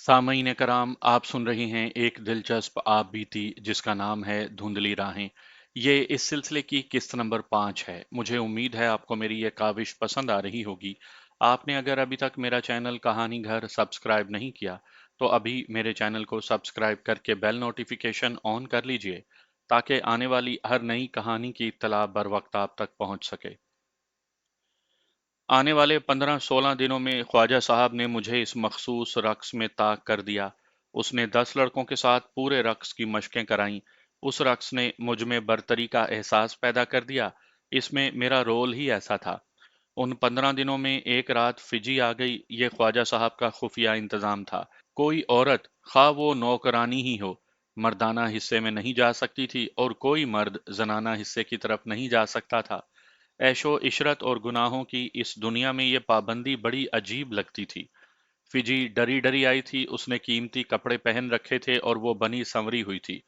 सामईन कराम, आप सुन रही हैं एक दिलचस्प आप बीती जिसका नाम है धुंधली राहें। ये इस सिलसिले की किस्त नंबर 5 है। मुझे उम्मीद है आपको मेरी ये काविश पसंद आ रही होगी। आपने अगर अभी तक मेरा चैनल कहानी घर सब्सक्राइब नहीं किया तो अभी मेरे चैनल को सब्सक्राइब करके बेल नोटिफिकेशन ऑन कर लीजिए ताकि आने वाली हर नई कहानी की इत्तला बर वक्त आप तक पहुंच सके। आने वाले 15-16 दिनों में ख्वाजा साहब ने मुझे इस मखसूस रक्स में ताक कर दिया। उसने 10 लड़कों के साथ पूरे रक्स की मशकें कराईं। उस रक्स ने मुझ में बरतरी का एहसास पैदा कर दिया। इसमें मेरा रोल ही ऐसा था। उन 15 दिनों में एक रात फिजी आ गई। ये ख्वाजा साहब का खुफिया इंतजाम था। कोई औरत, खा वो नौकरानी ही हो, मर्दाना हिस्से में नहीं जा सकती थी और कोई मर्द जनाना हिस्से की तरफ नहीं जा सकता था। ऐशो इशरत और गुनाहों की इस दुनिया में ये पाबंदी बड़ी अजीब लगती थी। फिजी डरी डरी आई थी। उसने कीमती कपड़े पहन रखे थे और वो बनी संवरी हुई थी।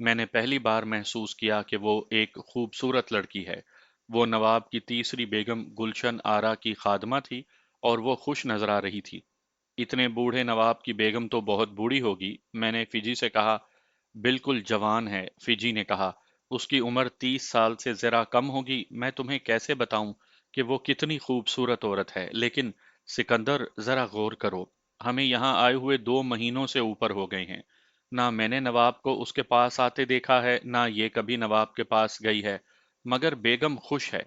मैंने पहली बार महसूस किया कि वो एक खूबसूरत लड़की है। वो नवाब की तीसरी बेगम गुलशन आरा की खादमा थी और वो खुश नजर आ रही थी। इतने बूढ़े नवाब की बेगम तो बहुत बूढ़ी होगी, मैंने फिजी से कहा। बिल्कुल जवान है, फिजी ने कहा। उसकी उम्र 30 साल से जरा कम होगी। मैं तुम्हें कैसे बताऊं कि वो कितनी खूबसूरत औरत है। लेकिन सिकंदर, जरा गौर करो। हमें यहाँ आए हुए 2 महीनों से ऊपर हो गए हैं। ना मैंने नवाब को उसके पास आते देखा है, ना ये कभी नवाब के पास गई है। मगर बेगम खुश है।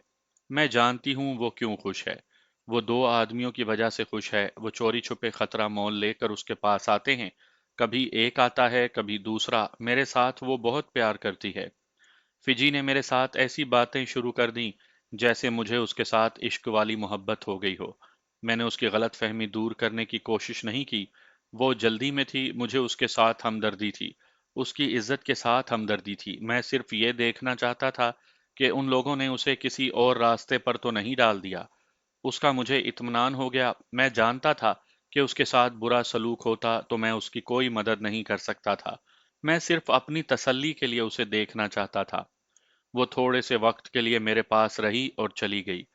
मैं जानती हूँ वो क्यों खुश है। वो 2 आदमियों की वजह से खुश है। वो चोरी छुपे खतरा मोल लेकर उसके पास आते हैं। कभी एक आता है, कभी दूसरा। मेरे साथ वो बहुत प्यार करती है। फिजी ने मेरे साथ ऐसी बातें शुरू कर दी जैसे मुझे उसके साथ इश्क वाली मोहब्बत हो गई हो। मैंने उसकी गलत फहमी दूर करने की कोशिश नहीं की। वो जल्दी में थी, मुझे उसके साथ हमदर्दी थी। उसकी इज्जत के साथ हमदर्दी थी। मैं सिर्फ ये देखना चाहता था कि उन लोगों ने उसे किसी और रास्ते पर तो नहीं डाल दिया। उसका मुझे इत्मीनान हो गया। मैं जानता था कि उसके साथ बुरा सलूक होता तो मैं उसकी कोई मदद नहीं कर सकता था। मैं सिर्फ अपनी तसल्ली के लिए उसे देखना चाहता था। वो थोड़े से वक्त के लिए मेरे पास रही और चली गई।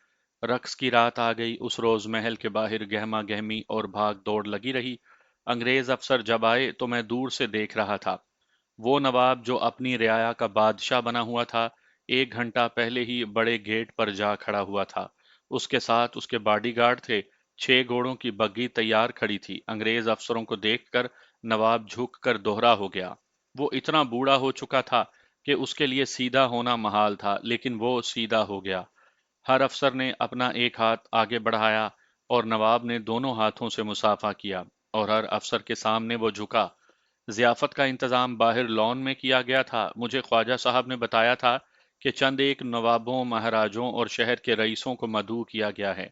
रक्स की रात आ गई। उस रोज महल के बाहर गहमा गहमी और भाग दौड़ लगी रही। अंग्रेज अफसर जब आए तो मैं दूर से देख रहा था। वो नवाब जो अपनी रियाया का बादशाह बना हुआ था, 1 घंटा पहले ही बड़े गेट पर जा खड़ा हुआ था। उसके साथ उसके बॉडीगार्ड थे। 6 घोड़ों की बग्घी तैयार खड़ी थी। अंग्रेज अफसरों को देखकर नवाब झुक कर दोहरा हो गया। वो इतना बूढ़ा हो चुका था कि उसके लिए सीधा होना महाल था, लेकिन वो सीधा हो गया। हर अफसर ने अपना एक हाथ आगे बढ़ाया और नवाब ने दोनों हाथों से मुसाफा किया और हर अफसर के सामने वो झुका। ज़ियाफ़त का इंतज़ाम बाहर लॉन में किया गया था। मुझे ख्वाजा साहब ने बताया था कि चंद एक नवाबों, महाराजों और शहर के रईसों को मदऊ किया गया है।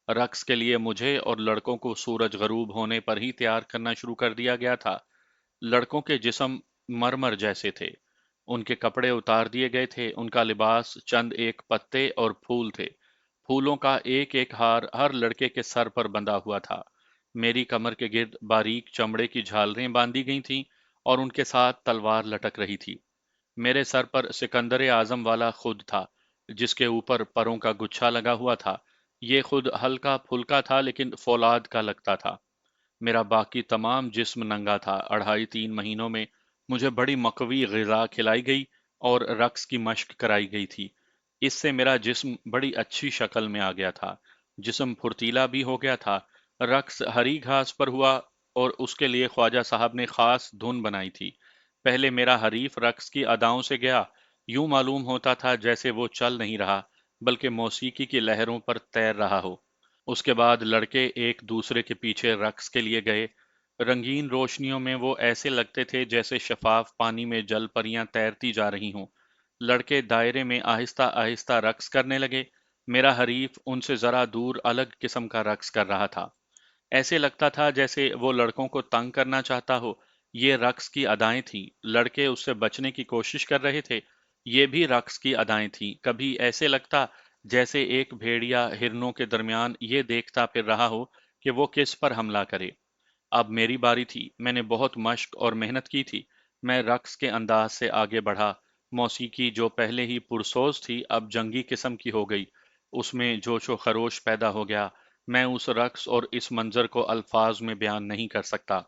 रक्स के लिए मुझे और लड़कों को सूरज गरूब होने पर ही तैयार करना शुरू कर दिया गया था। लड़कों के जिस्म मरमर जैसे थे। उनके कपड़े उतार दिए गए थे। उनका लिबास चंद एक पत्ते और फूल थे। फूलों का एक एक हार हर लड़के के सर पर बंधा हुआ था। मेरी कमर के गिर्द बारीक चमड़े की झालरें बांधी गई थीं और उनके साथ तलवार लटक रही थी। मेरे सर पर सिकंदर आजम वाला खुद था, जिसके ऊपर परों का गुच्छा लगा हुआ था। ये खुद हल्का फुल्का था लेकिन फौलाद का लगता था। मेरा बाकी तमाम जिस्म नंगा था। 2.5-3 महीनों में मुझे बड़ी मकवी ग़िज़ा खिलाई गई और रक्स की मश्क कराई गई थी। इससे मेरा जिस्म बड़ी अच्छी शक्ल में आ गया था। जिस्म फुर्तीला भी हो गया था। रक्स हरी घास पर हुआ और उसके लिए ख्वाजा साहब ने खास धुन बनाई थी। पहले मेरा हरीफ रक्स की अदाओं से गया। यूं मालूम होता था जैसे वो चल नहीं रहा, बल्कि मौसीकी की लहरों पर तैर रहा हो। उसके बाद लड़के एक दूसरे के पीछे रक्स के लिए गए। रंगीन रोशनियों में वो ऐसे लगते थे जैसे शफाफ पानी में जल परियां तैरती जा रही हों। लड़के दायरे में आहिस्ता आहिस्ता रक्स करने लगे। मेरा हरीफ उनसे जरा दूर अलग किस्म का रक्स कर रहा था। ऐसे लगता था जैसे वो लड़कों को तंग करना चाहता हो। ये रक्स की अदाएं थीं। लड़के उससे बचने की कोशिश कर रहे थे। ये भी रक्स की अदाएं थीं। कभी ऐसे लगता जैसे एक भेड़िया हिरनों के दरमियान ये देखता फिर रहा हो कि वो किस पर हमला करे। अब मेरी बारी थी। मैंने बहुत मश्क और मेहनत की थी। मैं रक्स के अंदाज से आगे बढ़ा। मौसीकी जो पहले ही पुरसोज थी अब जंगी किस्म की हो गई। उसमें जोशो खरोश पैदा हो गया। मैं उस रक्स और इस मंजर को अल्फाज में बयान नहीं कर सकता।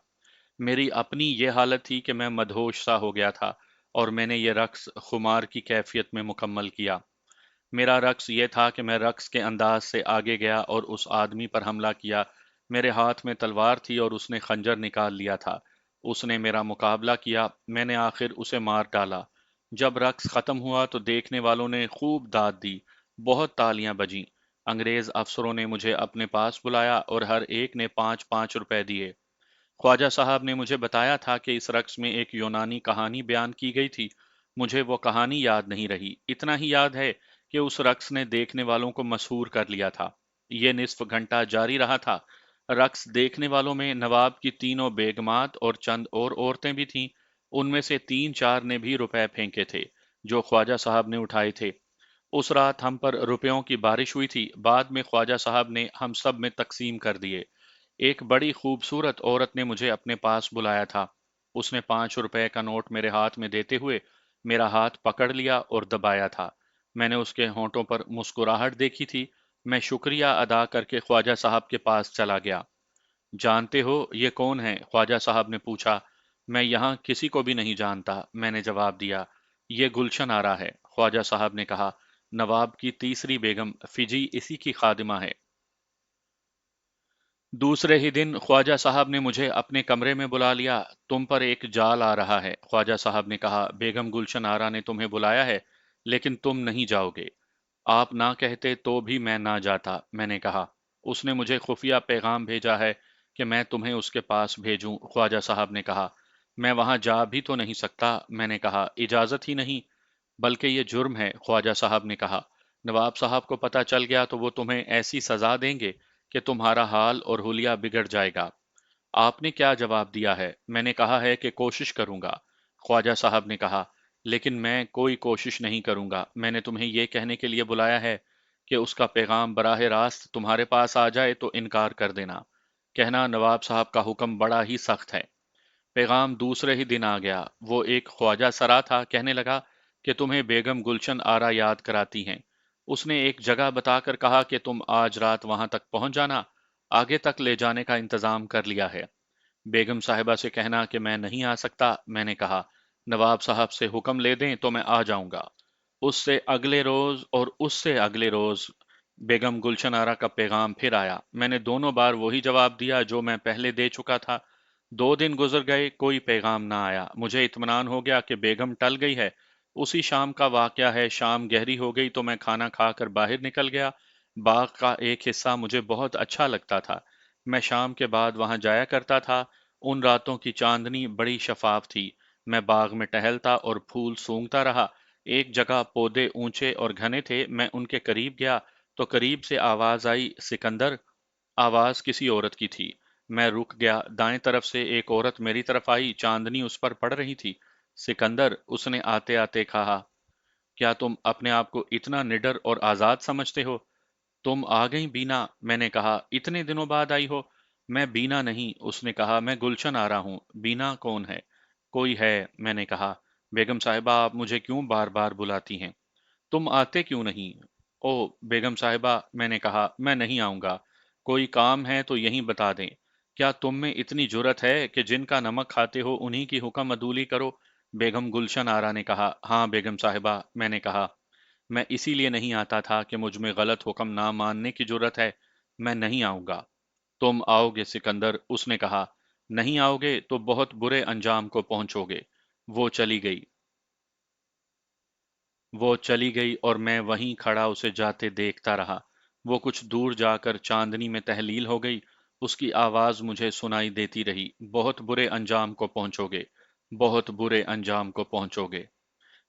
میری اپنی یہ حالت تھی کہ میں مدہوش سا ہو گیا تھا اور میں نے یہ رقص خمار کی کیفیت میں مکمل کیا۔ میرا رقص یہ تھا کہ میں رقص کے انداز سے آگے گیا اور اس آدمی پر حملہ کیا۔ میرے ہاتھ میں تلوار تھی اور اس نے خنجر نکال لیا تھا۔ اس نے میرا مقابلہ کیا، میں نے آخر اسے مار ڈالا۔ جب رقص ختم ہوا تو دیکھنے والوں نے خوب داد دی، بہت تالیاں بجیں۔ انگریز افسروں نے مجھے اپنے پاس بلایا اور ہر ایک نے 5 5 روپے دیے۔ خواجہ صاحب نے مجھے بتایا تھا کہ اس رقص میں ایک یونانی کہانی بیان کی گئی تھی۔ مجھے وہ کہانی یاد نہیں رہی، اتنا ہی یاد ہے کہ اس رقص نے دیکھنے والوں کو مسحور کر لیا تھا۔ یہ نصف گھنٹہ جاری رہا تھا۔ رقص دیکھنے والوں میں نواب کی تینوں بیگمات اور چند اور عورتیں بھی تھیں۔ ان میں سے 3 4 نے بھی روپے پھینکے تھے جو خواجہ صاحب نے اٹھائے تھے۔ اس رات ہم پر روپیوں کی بارش ہوئی تھی، بعد میں خواجہ صاحب نے ہم سب میں تقسیم کر دیے۔ ایک بڑی خوبصورت عورت نے مجھے اپنے پاس بلایا تھا۔ اس نے 5 روپے کا نوٹ میرے ہاتھ میں دیتے ہوئے میرا ہاتھ پکڑ لیا اور دبایا تھا۔ میں نے اس کے ہونٹوں پر مسکراہٹ دیکھی تھی۔ میں شکریہ ادا کر کے خواجہ صاحب کے پاس چلا گیا۔ جانتے ہو یہ کون ہے؟ خواجہ صاحب نے پوچھا۔ میں یہاں کسی کو بھی نہیں جانتا، میں نے جواب دیا۔ یہ گلشن آرا ہے، خواجہ صاحب نے کہا۔ نواب کی تیسری بیگم فجی اسی کی خادمہ ہے۔ دوسرے ہی دن خواجہ صاحب نے مجھے اپنے کمرے میں بلا لیا۔ تم پر ایک جال آ رہا ہے، خواجہ صاحب نے کہا۔ بیگم گلشن آرا نے تمہیں بلایا ہے، لیکن تم نہیں جاؤ گے۔ آپ نہ کہتے تو بھی میں نہ جاتا، میں نے کہا۔ اس نے مجھے خفیہ پیغام بھیجا ہے کہ میں تمہیں اس کے پاس بھیجوں، خواجہ صاحب نے کہا۔ میں وہاں جا بھی تو نہیں سکتا، میں نے کہا۔ اجازت ہی نہیں؟ بلکہ یہ جرم ہے، خواجہ صاحب نے کہا۔ نواب صاحب کو پتہ چل گیا تو وہ تمہیں ایسی سزا دیں گے کہ تمہارا حال اور حلیہ بگڑ جائے گا۔ آپ نے کیا جواب دیا ہے؟ میں نے کہا ہے کہ کوشش کروں گا، خواجہ صاحب نے کہا۔ لیکن میں کوئی کوشش نہیں کروں گا۔ میں نے تمہیں یہ کہنے کے لیے بلایا ہے کہ اس کا پیغام براہ راست تمہارے پاس آ جائے تو انکار کر دینا۔ کہنا نواب صاحب کا حکم بڑا ہی سخت ہے۔ پیغام دوسرے ہی دن آ گیا۔ وہ ایک خواجہ سرا تھا، کہنے لگا کہ تمہیں بیگم گلشن آرا یاد کراتی ہیں۔ اس نے ایک جگہ بتا کر کہا کہ تم آج رات وہاں تک پہنچ جانا، آگے تک لے جانے کا انتظام کر لیا ہے۔ بیگم صاحبہ سے کہنا کہ میں نہیں آ سکتا، میں نے کہا۔ نواب صاحب سے حکم لے دیں تو میں آ جاؤں گا۔ اس سے اگلے روز اور اس سے اگلے روز بیگم گلشن آرا کا پیغام پھر آیا۔ میں نے دونوں بار وہی جواب دیا جو میں پہلے دے چکا تھا۔ 2 دن گزر گئے، کوئی پیغام نہ آیا۔ مجھے اطمینان ہو گیا کہ بیگم ٹل گئی ہے۔ اسی شام کا واقعہ ہے۔ شام گہری ہو گئی تو میں کھانا کھا کر باہر نکل گیا۔ باغ کا ایک حصہ مجھے بہت اچھا لگتا تھا۔ میں شام کے بعد وہاں جایا کرتا تھا۔ ان راتوں کی چاندنی بڑی شفاف تھی۔ میں باغ میں ٹہلتا اور پھول سونگھتا رہا۔ ایک جگہ پودے اونچے اور گھنے تھے، میں ان کے قریب گیا تو قریب سے آواز آئی، سکندر۔ آواز کسی عورت کی تھی۔ میں رک گیا۔ دائیں طرف سے ایک عورت میری طرف آئی، چاندنی اس پر پڑ رہی تھی۔ سکندر، اس نے آتے آتے کہا، کیا تم اپنے آپ کو اتنا نڈر اور آزاد سمجھتے ہو؟ تم آ گئی بینا، میں نے کہا۔ اتنے دنوں بعد آئی ہو؟ میں بینا نہیں، اس نے کہا، میں گلشن آ رہا ہوں۔ بینا کون ہے؟ کوئی ہے، میں نے کہا۔ بیگم صاحبہ آپ مجھے کیوں بار بار بلاتی ہیں؟ تم آتے کیوں نہیں؟ او بیگم صاحبہ، میں نے کہا، میں نہیں آؤں گا۔ کوئی کام ہے تو یہیں بتا دیں۔ کیا تم میں اتنی جرت ہے کہ جن کا نمک کھاتے ہو انہی کی حکم عدولی کرو؟ بیگم گلشن آرا نے کہا۔ ہاں بیگم صاحبہ، میں نے کہا۔ میں اسی لیے نہیں آتا تھا کہ مجھ میں غلط حکم نہ ماننے کی جرت ہے۔ میں نہیں آؤں گا۔ تم آؤ گے سکندر، اس نے کہا۔ نہیں آؤ گے تو بہت برے انجام کو پہنچو گے۔ وہ چلی گئی۔ وہ چلی گئی اور میں وہیں کھڑا اسے جاتے دیکھتا رہا۔ وہ کچھ دور جا کر چاندنی میں تحلیل ہو گئی۔ اس کی آواز مجھے سنائی دیتی رہی، بہت برے انجام کو پہنچو گے، بہت برے انجام کو پہنچو گے۔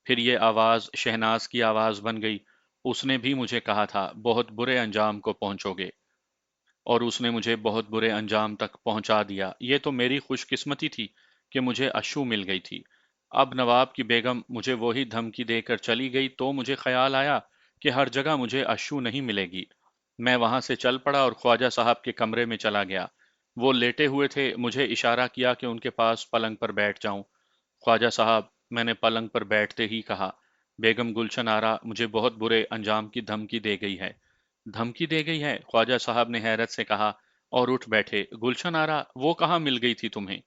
پھر یہ آواز شہناز کی آواز بن گئی۔ اس نے بھی مجھے کہا تھا، بہت برے انجام کو پہنچو گے، اور اس نے مجھے بہت برے انجام تک پہنچا دیا۔ یہ تو میری خوش قسمتی تھی کہ مجھے اشو مل گئی تھی۔ اب نواب کی بیگم مجھے وہی دھمکی دے کر چلی گئی تو مجھے خیال آیا کہ ہر جگہ مجھے اشو نہیں ملے گی۔ میں وہاں سے چل پڑا اور خواجہ صاحب کے کمرے میں چلا گیا۔ وہ لیٹے ہوئے تھے، مجھے اشارہ کیا کہ ان کے پاس پلنگ پر بیٹھ جاؤں۔ خواجہ صاحب، میں نے پلنگ پر بیٹھتے ہی کہا، بیگم گلشن آرا مجھے بہت برے انجام کی دھمکی دے گئی ہے۔ دھمکی دے گئی ہے؟ خواجہ صاحب نے حیرت سے کہا اور اٹھ بیٹھے۔ گلشن آرا وہ کہاں مل گئی تھی تمہیں؟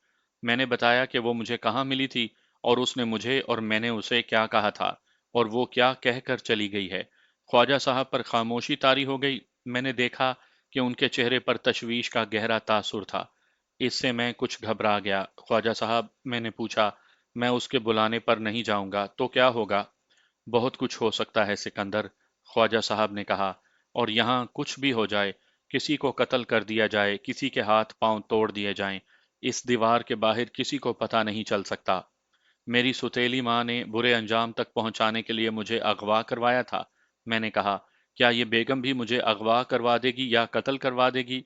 मैंने बताया कि वो मुझे कहाँ मिली थी और उसने मुझे और मैंने उसे क्या कहा था और वो क्या कहकर चली गई है। ख्वाजा साहब पर खामोशी तारी हो गई। मैंने देखा कि उनके चेहरे पर तशवीश का गहरा तासुर था। इससे मैं कुछ घबरा गया। ख्वाजा साहब, मैंने पूछा, मैं उसके बुलाने पर नहीं जाऊंगा तो क्या होगा? बहुत कुछ हो सकता है सिकंदर, ख्वाजा साहब ने कहा, और यहाँ कुछ भी हो जाए, किसी को कत्ल कर दिया जाए, किसी के हाथ पांव तोड़ दिए जाएं, इस दीवार के बाहर किसी को पता नहीं चल सकता। मेरी सुतेली माँ ने बुरे अंजाम तक पहुंचाने के लिए मुझे अगवा करवाया था। मैंने कहा, क्या ये बेगम भी मुझे अगवा करवा देगी या कत्ल करवा देगी?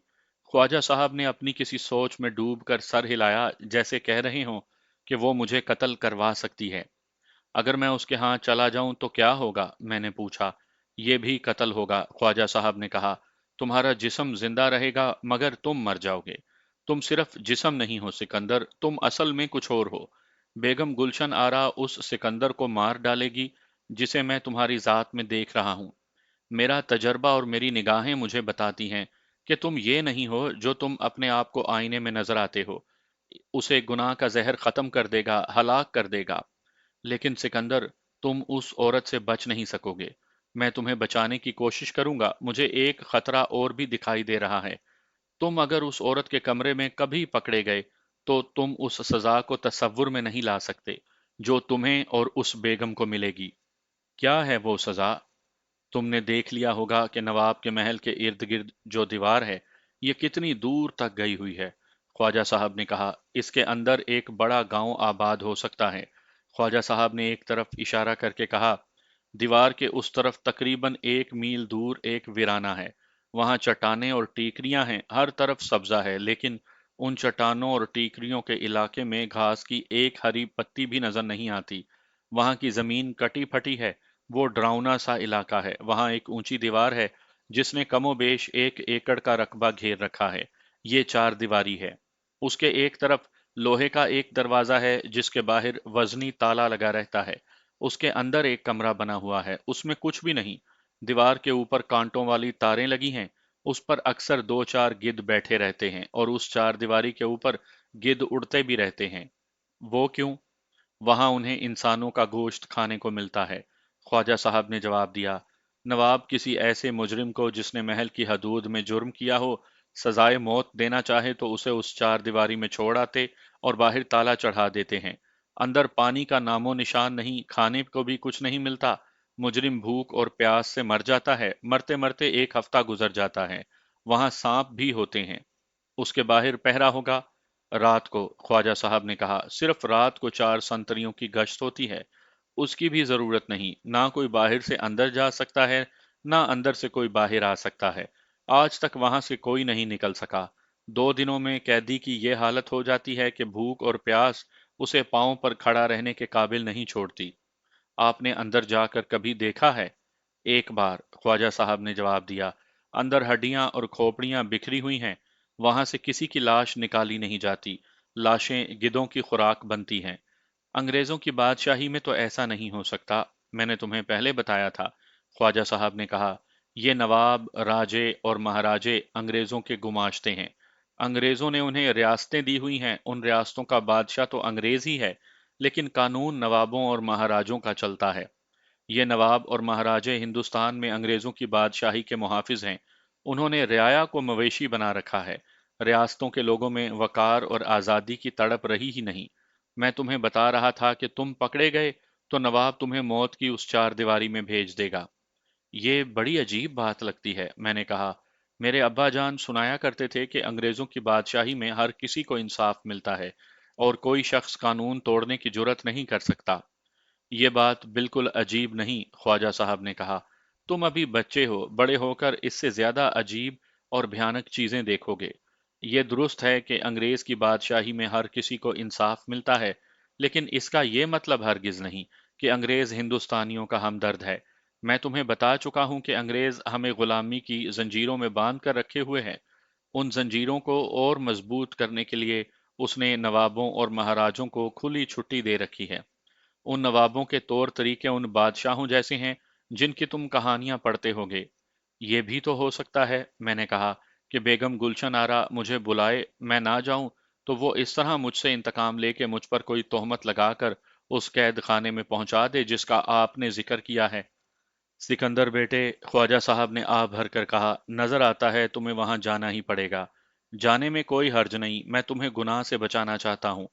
ख्वाजा साहब ने अपनी किसी सोच में डूब कर सर हिलाया, जैसे कह रहे हों कि वो मुझे कत्ल करवा सकती है। अगर मैं उसके हाथ चला जाऊं तो क्या होगा? मैंने पूछा। ये भी कत्ल होगा, ख्वाजा साहब ने कहा। तुम्हारा जिस्म जिंदा रहेगा मगर तुम मर जाओगे। तुम सिर्फ जिस्म नहीं हो सिकंदर, तुम असल में कुछ और हो। बेगम गुलशन आरा उस सिकंदर को मार डालेगी जिसे मैं तुम्हारी जात में देख रहा हूं। मेरा तजर्बा और मेरी निगाहें मुझे बताती हैं कि तुम ये नहीं हो जो तुम अपने आप को आईने में नजर आते हो। उसे गुनाह का जहर खत्म कर देगा, हलाक कर देगा। लेकिन सिकंदर, तुम उस औरत से बच नहीं सकोगे। मैं तुम्हें बचाने की कोशिश करूंगा। मुझे एक खतरा और भी दिखाई दे रहा है। तुम अगर उस औरत के कमरे में कभी पकड़े गए तो तुम उस सजा को तसव्वुर में नहीं ला सकते जो तुम्हें और उस बेगम को मिलेगी। क्या है वो सजा? तुमने देख लिया होगा कि नवाब के महल के इर्द गिर्द जो दीवार है, ये कितनी दूर तक गई हुई है। ख्वाजा साहब ने कहा, इसके अंदर एक बड़ा गांव आबाद हो सकता है। ख्वाजा साहब ने एक तरफ इशारा करके कहा, दीवार के उस तरफ तकरीबन 1 मील दूर एक वीराना है। वहां चट्टानें और टीकरियां हैं, हर तरफ सब्जा है, लेकिन उन चट्टानों और टीकरियों के इलाके में घास की एक हरी पत्ती भी नजर नहीं आती। वहां की जमीन कटी फटी है। वो डरावना सा इलाका है। वहां एक ऊंची दीवार है जिसने कमोबेश 1 एकड़ का रकबा घेर रखा है। ये 4 दीवारी है। उसके एक तरफ लोहे का एक दरवाजा है जिसके बाहर वजनी ताला लगा रहता है। उसके अंदर एक कमरा बना हुआ है, उसमें कुछ भी नहीं। दीवार के ऊपर कांटों वाली तारें लगी हैं। उस पर अक्सर 2-4 गिद्ध बैठे रहते हैं और उस 4 दीवारी के ऊपर गिद्ध उड़ते भी रहते हैं। वो क्यों? वहां उन्हें इंसानों का गोश्त खाने को मिलता है, ख्वाजा साहब ने जवाब दिया। नवाब किसी ऐसे मुजरिम को जिसने महल की हदूद में जुर्म किया हो, सजाए मौत देना चाहे तो उसे उस 4 दीवारी में छोड़ आते और बाहर ताला चढ़ा देते हैं। अंदर पानी का नामो निशान नहीं, खाने को भी कुछ नहीं मिलता। मुजरिम भूख और प्यास से मर जाता है। मरते मरते 1 हफ्ता गुजर जाता है। वहां सांप भी होते हैं। उसके बाहर पहरा होगा। रात को, ख्वाजा साहब ने कहा, सिर्फ रात को 4 संतरियों की गश्त होती है। उसकी भी जरूरत नहीं। ना कोई बाहर से अंदर जा सकता है, ना अंदर से कोई बाहर आ सकता है। आज तक वहां से कोई नहीं निकल सका। 2 दिनों में कैदी की ये हालत हो जाती है कि भूख और प्यास उसे पांव पर खड़ा रहने के काबिल नहीं छोड़ती। आपने अंदर जाकर कभी देखा है? एक बार, ख्वाजा साहब ने जवाब दिया। अंदर हड्डियां और खोपड़ियां बिखरी हुई हैं। वहां से किसी की लाश निकाली नहीं जाती। लाशें गिद्धों की खुराक बनती हैं। अंग्रेजों की बादशाही में तो ऐसा नहीं हो सकता। मैंने तुम्हें पहले बताया था, ख्वाजा साहब ने कहा। ये नवाब, राजे और महाराजे अंग्रेजों के गुमाश्ते हैं। अंग्रेजों ने उन्हें रियासतें दी हुई हैं। उन रियासतों का बादशाह तो अंग्रेज ही है, लेकिन कानून नवाबों और महाराजों का चलता है। ये नवाब और महाराजे हिंदुस्तान में अंग्रेजों की बादशाही के मुहाफिज हैं। उन्होंने रियाया को मवेशी बना रखा है। रियासतों के लोगों में वकार और आज़ादी की तड़प रही ही नहीं। मैं तुम्हें बता रहा था कि तुम पकड़े गए तो नवाब तुम्हें मौत की उस 4 दीवारी में भेज देगा। ये बड़ी अजीब बात लगती है, मैंने कहा। मेरे अब्बा जान सुनाया करते थे कि अंग्रेजों की बादशाही में हर किसी को इंसाफ मिलता है और कोई शख्स कानून तोड़ने की जुर्रत नहीं कर सकता। ये बात बिल्कुल अजीब नहीं, ख्वाजा साहब ने कहा। तुम अभी बच्चे हो, बड़े होकर इससे ज्यादा अजीब और भयानक चीजें देखोगे। ये दुरुस्त है कि अंग्रेज की बादशाही में हर किसी को इंसाफ मिलता है, लेकिन इसका ये मतलब हरगिज नहीं कि अंग्रेज हिंदुस्तानियों का हमदर्द है। मैं तुम्हें बता चुका हूं कि अंग्रेज हमें गुलामी की जंजीरों में बांध कर रखे हुए हैं। उन जंजीरों को और मजबूत करने के लिए उसने नवाबों और महाराजों को खुली छुट्टी दे रखी है। उन नवाबों के तौर तरीके उन बादशाहों जैसे हैं जिनकी तुम कहानियां पढ़ते होगे। ये भी तो हो सकता है, मैंने कहा, कि बेगम गुलशन आरा मुझे बुलाए, मैं ना जाऊं तो वो इस तरह मुझसे इंतकाम लेके मुझ पर कोई तोहमत लगाकर उस कैद खाने में पहुंचा दे जिसका आपने जिक्र किया है। सिकंदर बेटे, ख्वाजा साहब ने आ भर कर कहा, नजर आता है तुम्हें वहां जाना ही पड़ेगा। जाने में कोई हर्ज नहीं, मैं तुम्हें गुनाह से बचाना चाहता हूँ।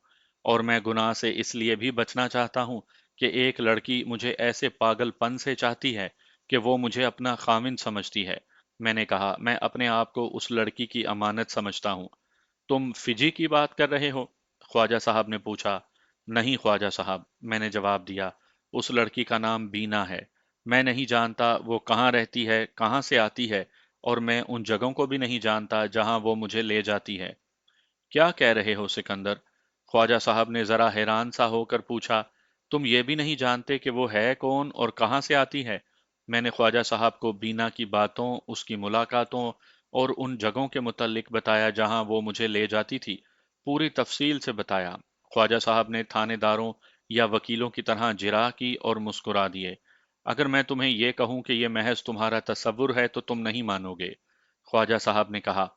और मैं गुनाह से इसलिए भी बचना चाहता हूँ कि एक लड़की मुझे ऐसे पागलपन से चाहती है कि वो मुझे अपना खामिन समझती है। मैंने कहा, मैं अपने आप को उस लड़की की अमानत समझता हूँ। तुम फिजी की बात कर रहे हो? ख्वाजा साहब ने पूछा। नहीं ख्वाजा साहब, मैंने जवाब दिया, उस लड़की का नाम बीना है। मैं नहीं जानता वो कहाँ रहती है, कहाँ से आती है, और मैं उन जगहों को भी नहीं जानता जहां वो मुझे ले जाती है। क्या कह रहे हो सिकंदर? ख्वाजा साहब ने जरा हैरान सा होकर पूछा। तुम ये भी नहीं जानते कि वो है कौन और कहाँ से आती है? मैंने ख्वाजा साहब को बीना की बातों, उसकी मुलाकातों और उन जगहों के मुतल्लिक बताया जहां वो मुझे ले जाती थी। पूरी तफसील से बताया। ख्वाजा साहब ने थानेदारों या वकीलों की तरह जिरा की और मुस्कुरा दिए। अगर मैं तुम्हें ये कहूं कि यह महज तुम्हारा तसव्वुर है तो तुम नहीं मानोगे। ख्वाजा साहब ने कहा,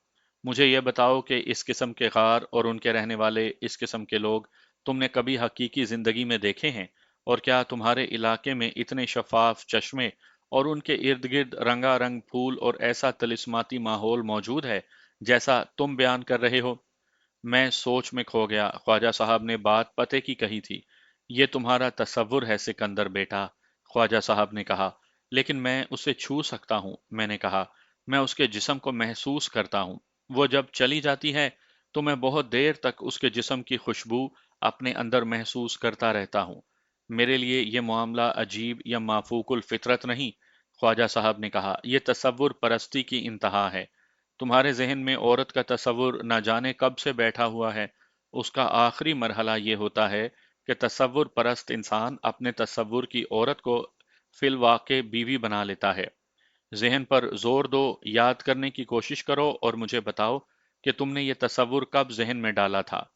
मुझे यह बताओ कि इस किस्म के गार और उनके रहने वाले इस किस्म के लोग तुमने कभी हकीकी जिंदगी में देखे हैं? और क्या तुम्हारे इलाके में इतने शफाफ चश्मे और उनके इर्द गिर्द रंगारंग फूल और ऐसा तिलिस्माती माहौल मौजूद है जैसा तुम बयान कर रहे हो? मैं सोच में खो गया। ख्वाजा साहब ने बात पते की कही थी। ये तुम्हारा तसव्वुर है सिकंदर बेटा, ख्वाजा साहब ने कहा। लेकिन मैं उसे छू सकता हूँ, मैंने कहा। मैं उसके जिस्म को महसूस करता हूँ। वो जब चली जाती है तो मैं बहुत देर तक उसके जिस्म की खुशबू अपने अंदर महसूस करता रहता हूँ। मेरे लिए ये मामला अजीब या माफूकुल फितरत नहीं, ख्वाजा साहब ने कहा। यह तसव्वुर परस्ती की इंतहा है। तुम्हारे जहन में औरत का तसव्वुर न जाने कब से बैठा हुआ है। उसका आखिरी मरहला ये होता है कि तसव्वुर परस्त इंसान अपने तसव्वुर की औरत को फिल वाक़े बीवी बना लेता है। जहन पर जोर दो, याद करने की कोशिश करो और मुझे बताओ कि तुमने ये तसव्वुर कब जहन में डाला था।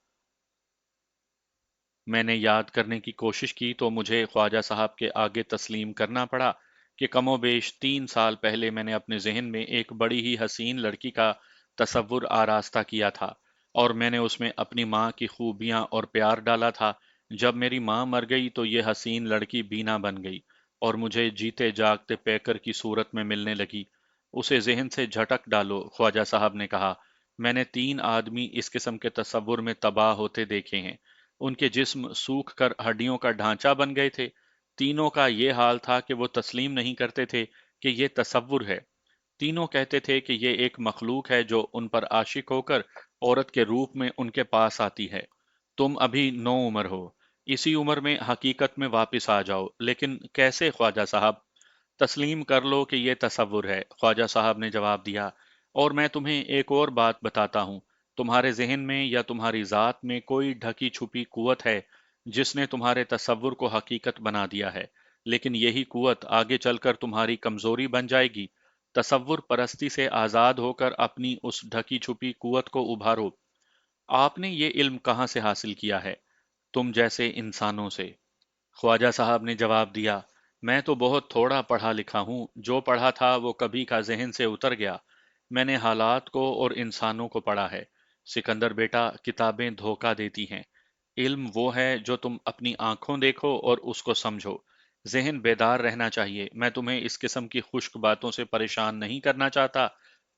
मैंने याद करने की कोशिश की तो मुझे ख्वाजा साहब के आगे तस्लीम करना पड़ा कि कमोबेश 3 साल पहले मैंने अपने जहन में एक बड़ी ही हसीन लड़की का तसव्वुर आरास्ता किया था, और मैंने उसमें अपनी माँ की खूबियाँ और प्यार डाला था। जब मेरी माँ मर गई तो ये हसीन लड़की बीना बन गई और मुझे जीते जागते पैकर की सूरत में मिलने लगी। उसे जहन से झटक डालो, ख्वाजा साहब ने कहा। मैंने 3 आदमी इस किस्म के तसव्वुर में तबाह होते देखे हैं। उनके जिस्म सूख कर हड्डियों का ढांचा बन गए थे। तीनों का ये हाल था कि वो तस्लीम नहीं करते थे कि ये तसव्वुर है। तीनों कहते थे कि ये एक मखलूक है जो उन पर आशिक होकर औरत के रूप में उनके पास आती है। तुम अभी नौ उम्र हो, इसी उम्र में हकीकत में वापस आ जाओ। लेकिन कैसे ख्वाजा साहब? तस्लीम कर लो कि ये तसव्वुर है, ख्वाजा साहब ने जवाब दिया। और मैं तुम्हें एक और बात बताता हूँ। तुम्हारे जहन में या तुम्हारी ज़ात में कोई ढकी छुपी कुव्वत है जिसने तुम्हारे तसव्वुर को हकीकत बना दिया है। लेकिन यही कुव्वत आगे चलकर तुम्हारी कमजोरी बन जाएगी। तसव्वुर परस्ती से आज़ाद होकर अपनी उस ढकी छुपी कुव्वत को उभारो। आपने ये इल्म कहाँ से हासिल किया है? तुम जैसे इंसानों से, ख्वाजा साहब ने जवाब दिया। मैं तो बहुत थोड़ा पढ़ा लिखा हूँ, जो पढ़ा था वो कभी का जहन से उतर गया। मैंने हालात को और इंसानों को पढ़ा है। सिकंदर बेटा, किताबें धोखा देती हैं। इल्म वो है जो तुम अपनी आंखों देखो और उसको समझो। जहन बेदार रहना चाहिए। मैं तुम्हें इस किस्म की खुश्क बातों से परेशान नहीं करना चाहता।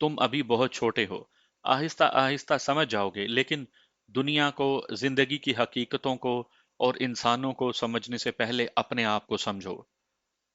तुम अभी बहुत छोटे हो, आहिस्ता आहिस्ता समझ जाओगे। लेकिन दुनिया को, जिंदगी की हकीकतों को और इंसानों को समझने से पहले अपने आप को समझो।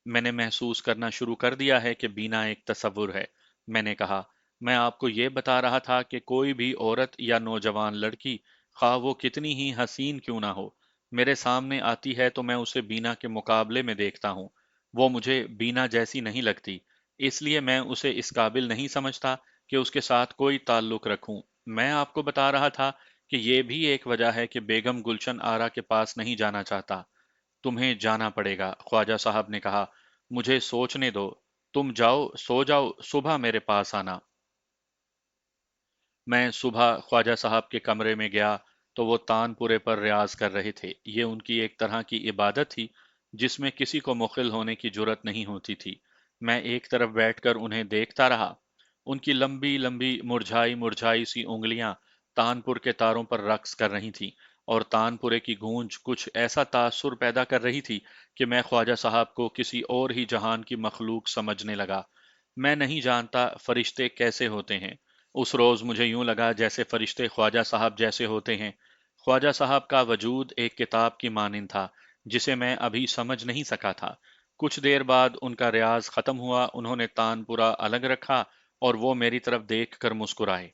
मैंने महसूस करना शुरू कर दिया है कि बीना एक तसव्वुर है, मैंने कहा। मैं आपको ये बता रहा था कि कोई भी औरत या नौजवान लड़की, खा वो कितनी ही हसीन क्यों ना हो, मेरे सामने आती है तो मैं उसे बीना के मुकाबले में देखता हूँ। वो मुझे बीना जैसी नहीं लगती, इसलिए मैं उसे इस काबिल नहीं समझता कि उसके साथ कोई ताल्लुक रखूं। मैं आपको बता रहा था कि ये भी एक वजह है कि बेगम गुलशन आरा के पास नहीं जाना चाहता। तुम्हें जाना पड़ेगा, ख्वाजा साहब ने कहा। मुझे सोचने दो। तुम जाओ, सो जाओ, सुबह मेरे पास आना। मैं सुबह ख्वाजा साहब के कमरे में गया तो वो तानपुरे पर रियाज कर रहे थे। ये उनकी एक तरह की इबादत थी जिसमें किसी को मुखिल होने की जुर्रत नहीं होती थी। मैं एक तरफ बैठकर उन्हें देखता रहा। उनकी लंबी लंबी मुरझाई मुरझाई सी उंगलियां तानपुर के तारों पर रक्स कर रही थीं और तानपुरे की गूंज कुछ ऐसा तासुर पैदा कर रही थी कि मैं ख्वाजा साहब को किसी और ही जहान की मखलूक समझने लगा। मैं नहीं जानता फरिश्ते कैसे होते हैं। उस रोज मुझे यूं लगा जैसे फरिश्ते ख्वाजा साहब जैसे होते हैं। ख्वाजा साहब का वजूद एक किताब की मानिंद था जिसे मैं अभी समझ नहीं सका था। कुछ देर बाद उनका रियाज खत्म हुआ, उन्होंने तानपुरा अलग रखा और वो मेरी तरफ देख कर मुस्कुराए।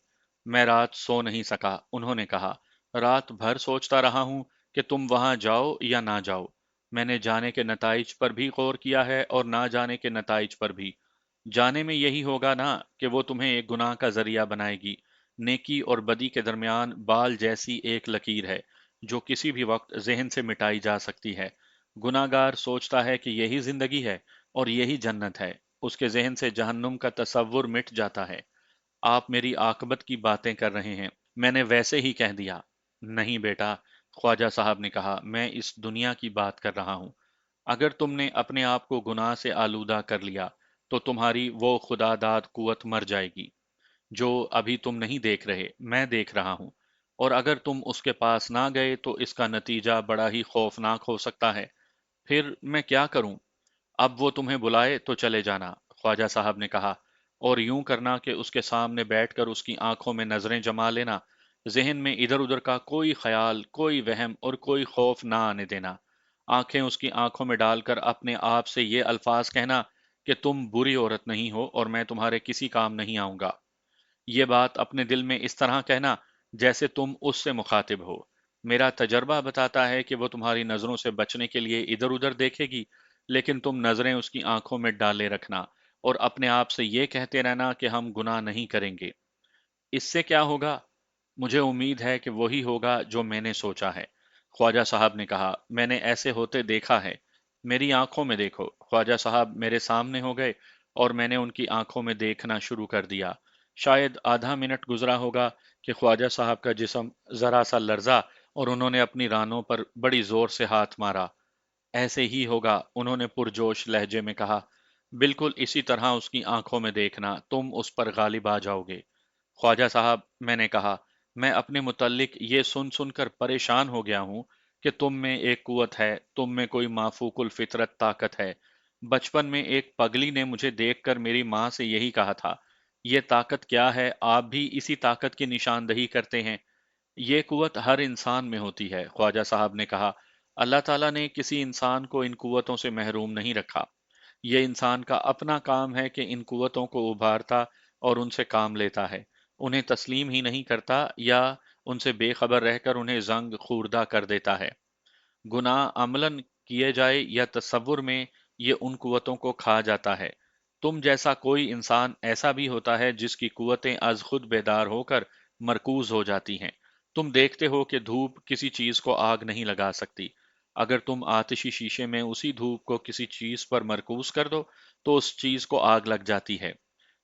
मैं रात सो नहीं सका। उन्होंने कहा, रात भर सोचता रहा हूं कि तुम वहां जाओ या ना जाओ। मैंने जाने के नताइज पर भी गौर किया है और ना जाने के नताइज पर भी। जाने में यही होगा ना कि वो तुम्हें एक गुनाह का जरिया बनाएगी। नेकी और बदी के दरमियान बाल जैसी एक लकीर है जो किसी भी वक्त जहन से मिटाई जा सकती है। गुनाहगार सोचता है कि यही जिंदगी है और यही जन्नत है। उसके जहन से जहन्नुम का तसव्वुर मिट जाता है। आप मेरी आकबत की बातें कर रहे हैं। मैंने वैसे ही कह दिया। नहीं बेटा, ख्वाजा साहब ने कहा, मैं इस दुनिया की बात कर रहा हूं। अगर तुमने अपने आप को गुनाह से आलूदा कर लिया तो तुम्हारी वो खुदादाद कुवत मर जाएगी जो अभी तुम नहीं देख रहे, मैं देख रहा हूं। और अगर तुम उसके पास ना गए तो इसका नतीजा बड़ा ही खौफनाक हो सकता है। फिर मैं क्या करूं? अब वो तुम्हें बुलाए तो चले जाना, ख्वाजा साहब ने कहा, और यूं करना कि उसके सामने बैठकर उसकी आंखों में नजरें जमा लेना। जहन में इधर उधर का कोई ख्याल, कोई वहम और कोई खौफ ना आने देना। आंखें उसकी आंखों में डालकर अपने आप से ये अल्फाज कहना कि तुम बुरी औरत नहीं हो और मैं तुम्हारे किसी काम नहीं आऊंगा। ये बात अपने दिल में इस तरह कहना जैसे तुम उससे मुखातिब हो। मेरा तजर्बा बताता है कि वो तुम्हारी नजरों से बचने के लिए इधर उधर देखेगी, लेकिन तुम नजरें उसकी आंखों में डाले रखना और अपने आप से ये कहते रहना कि हम गुनाह नहीं करेंगे। इससे क्या होगा? मुझे उम्मीद है कि वही होगा जो मैंने सोचा है, ख्वाजा साहब ने कहा। मैंने ऐसे होते देखा है। मेरी आंखों में देखो। ख्वाजा साहब मेरे सामने हो गए और मैंने उनकी आंखों में देखना शुरू कर दिया। शायद आधा मिनट गुजरा होगा कि ख्वाजा साहब का जिस्म जरा सा लर्जा और उन्होंने अपनी रानों पर बड़ी जोर से हाथ मारा। ऐसे ही होगा, उन्होंने पुरजोश लहजे में कहा। बिल्कुल इसी तरह उसकी आंखों में देखना, तुम उस पर गालिब आ जाओगे। ख्वाजा साहब, मैंने कहा, मैं अपने मुतल्लिक ये सुन सुनकर परेशान हो गया हूं कि तुम में एक कुवत है, तुम में कोई माफूकुल फितरत ताकत है। बचपन में एक पगली ने मुझे देखकर मेरी माँ से यही कहा था। ये ताकत क्या है? आप भी इसी ताकत की निशानदही करते हैं। ये कुवत हर इंसान में होती है, ख्वाजा साहब ने कहा। अल्लाह ताला ने किसी इंसान को इन कुवतों से महरूम नहीं रखा। ये इंसान का अपना काम है कि इन कुवतों को उभारता और उनसे काम लेता है। उन्हें तस्लीम ही नहीं करता या उनसे बेखबर रहकर उन्हें जंग खूरदा कर देता है। गुनाह अमलन किए जाए या तसव्वुर में, ये उन कुवतों को खा जाता है। तुम जैसा कोई इंसान ऐसा भी होता है जिसकी कुवतें अज खुद बेदार होकर मरकूज हो जाती हैं। तुम देखते हो कि धूप किसी चीज को आग नहीं लगा सकती। अगर तुम आतिशी शीशे में उसी धूप को किसी चीज पर मरकूज कर दो तो उस चीज को आग लग जाती है।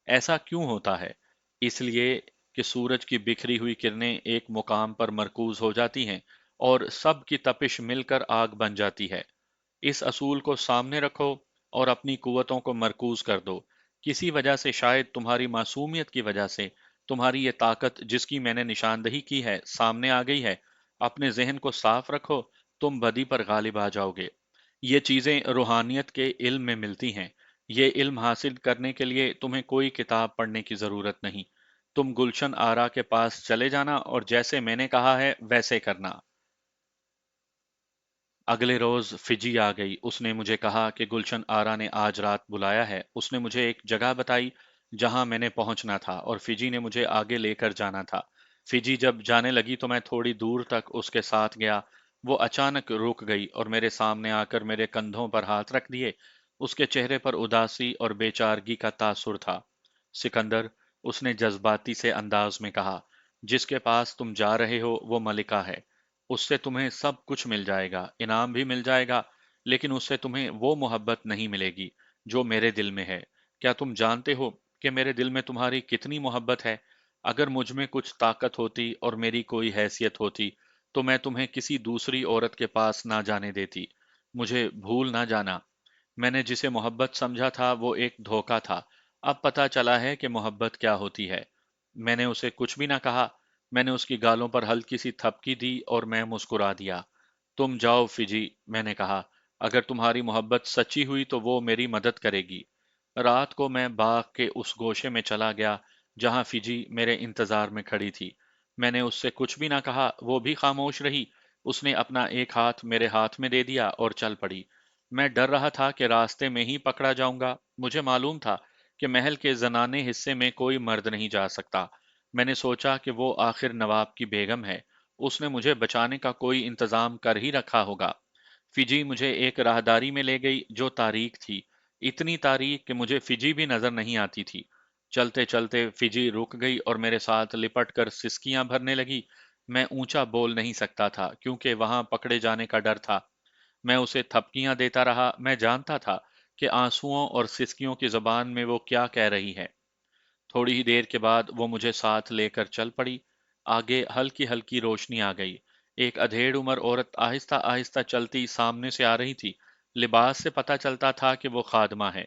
ऐसा क्यों होता है? इसलिए कि सूरज की बिखरी हुई किरणें एक मुकाम पर मरकूज हो जाती हैं और सब की तपिश मिलकर आग बन जाती है। इस असूल को सामने रखो और अपनी कुव्वतों को मरकूज कर दो। किसी वजह से, शायद तुम्हारी मासूमियत की वजह से, तुम्हारी ये ताकत जिसकी मैंने निशानदही की है सामने आ गई है। अपने जहन को साफ रखो, तुम बदी पर गालिब आ जाओगे। ये चीजें रूहानियत के इल्म में मिलती हैं। ये इल्म हासिल करने के लिए तुम्हें कोई किताब पढ़ने की जरूरत नहीं। तुम गुलशन आरा के पास चले जाना और जैसे मैंने कहा है वैसे करना। अगले रोज फिजी आ गई। उसने मुझे कहा कि गुलशन आरा ने आज रात बुलाया है। उसने मुझे एक जगह बताई जहां मैंने पहुंचना था और फिजी ने मुझे आगे लेकर जाना था। फिजी जब जाने लगी तो मैं थोड़ी दूर तक उसके साथ गया। वो अचानक रुक गई और मेरे सामने आकर मेरे कंधों पर हाथ रख दिए। उसके चेहरे पर उदासी और बेचारगी का तासुर था। सिकंदर, उसने जज्बाती से अंदाज में कहा, जिसके पास तुम जा रहे हो वो मलिका है। उससे तुम्हें सब कुछ मिल जाएगा, इनाम भी मिल जाएगा, लेकिन उससे तुम्हें वो मोहब्बत नहीं मिलेगी जो मेरे दिल में है। क्या तुम जानते हो कि मेरे दिल में तुम्हारी कितनी मोहब्बत है? अगर मुझ में कुछ ताकत होती और मेरी कोई हैसियत होती तो मैं तुम्हें किसी दूसरी औरत के पास ना जाने देती। मुझे भूल ना जाना। मैंने जिसे मोहब्बत समझा था वो एक धोखा था। अब पता चला है कि मोहब्बत क्या होती है। मैंने उसे कुछ भी ना कहा। मैंने उसकी गालों पर हल्की सी थपकी दी और मैं मुस्कुरा दिया। तुम जाओ फिजी, मैंने कहा। अगर तुम्हारी मोहब्बत सच्ची हुई तो वो मेरी मदद करेगी। रात को मैं बाग के उस गोशे में चला गया जहां फिजी मेरे इंतजार में खड़ी थी। मैंने उससे कुछ भी ना कहा, वो भी खामोश रही। उसने अपना एक हाथ मेरे हाथ में दे दिया और चल पड़ी। मैं डर रहा था कि रास्ते में ही पकड़ा जाऊंगा। मुझे मालूम था कि महल के जनाने हिस्से में कोई मर्द नहीं जा सकता। मैंने सोचा कि वो आखिर नवाब की बेगम है, उसने मुझे बचाने का कोई इंतजाम कर ही रखा होगा। फिजी मुझे एक राहदारी में ले गई जो तारीक थी, इतनी तारीक कि मुझे फिजी भी नजर नहीं आती थी। चलते चलते फिजी रुक गई और मेरे साथ लिपट कर सिसकियां भरने लगी। मैं ऊंचा बोल नहीं सकता था क्योंकि वहां पकड़े जाने का डर था। मैं उसे थपकियां देता रहा। मैं जानता था कि आंसुओं और सिसकियों की जबान में वो क्या कह रही है। थोड़ी ही देर के बाद वो मुझे साथ लेकर चल पड़ी। आगे हल्की हल्की रोशनी आ गई। एक अधेड़ उम्र औरत आहिस्ता आहिस्ता चलती सामने से आ रही थी। लिबास से पता चलता था कि वो खादमा है।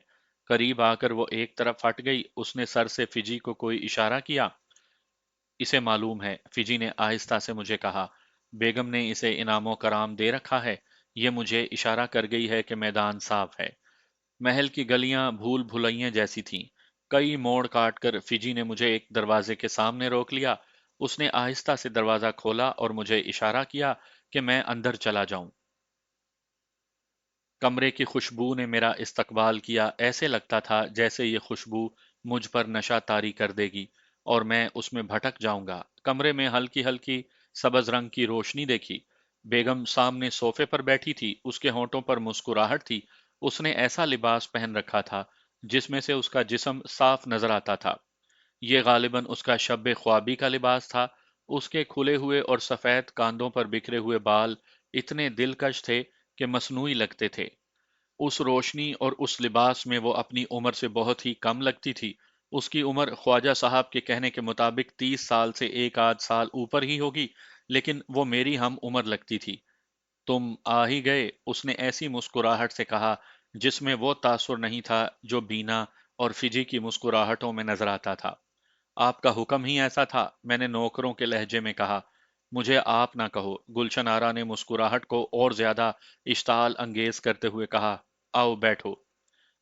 करीब आकर वो एक तरफ हट गई। उसने सर से फिजी को कोई इशारा किया। इसे मालूम है, फिजी ने आहिस्ता से मुझे कहा। बेगम ने इसे इनामो कराम दे रखा है। ये मुझे इशारा कर गई है कि मैदान साफ है। महल की गलियां भूल भुलैया जैसी थीं। कई मोड़ काटकर फिजी ने मुझे एक दरवाजे के सामने रोक लिया। उसने आहिस्ता से दरवाजा खोला और मुझे इशारा किया कि मैं अंदर चला जाऊं। कमरे की खुशबू ने मेरा इस्तकबाल किया। ऐसे लगता था जैसे ये खुशबू मुझ पर नशा तारी कर देगी और मैं उसमें भटक जाऊंगा। कमरे में हल्की हल्की सब्ज रंग की रोशनी देखी। बेगम सामने सोफे पर बैठी थी। उसके होंठों पर मुस्कुराहट थी। उसने ऐसा लिबास पहन रखा था जिसमें से उसका जिस्म साफ नजर आता था। ये गालिबन उसका शब्बे ख्वाबी का लिबास था। उसके खुले हुए और सफेद कांधों पर बिखरे हुए बाल इतने दिलकश थे कि मसनूई लगते थे। उस रोशनी और उस लिबास में वो अपनी उम्र से बहुत ही कम लगती थी। उसकी उम्र ख्वाजा साहब के कहने के मुताबिक 30 साल से एक आध साल ऊपर ही होगी, लेकिन वो मेरी हम उम्र लगती थी। तुम आ ही गए, उसने ऐसी मुस्कुराहट से कहा जिसमें वो तासुर नहीं था जो बीना और फिजी की मुस्कुराहटों में नजर आता था। आपका हुक्म ही ऐसा था, मैंने नौकरों के लहजे में कहा। मुझे आप ना कहो, गुलशन आरा ने मुस्कुराहट को और ज्यादा इश्ताल अंगेज करते हुए कहा। आओ बैठो।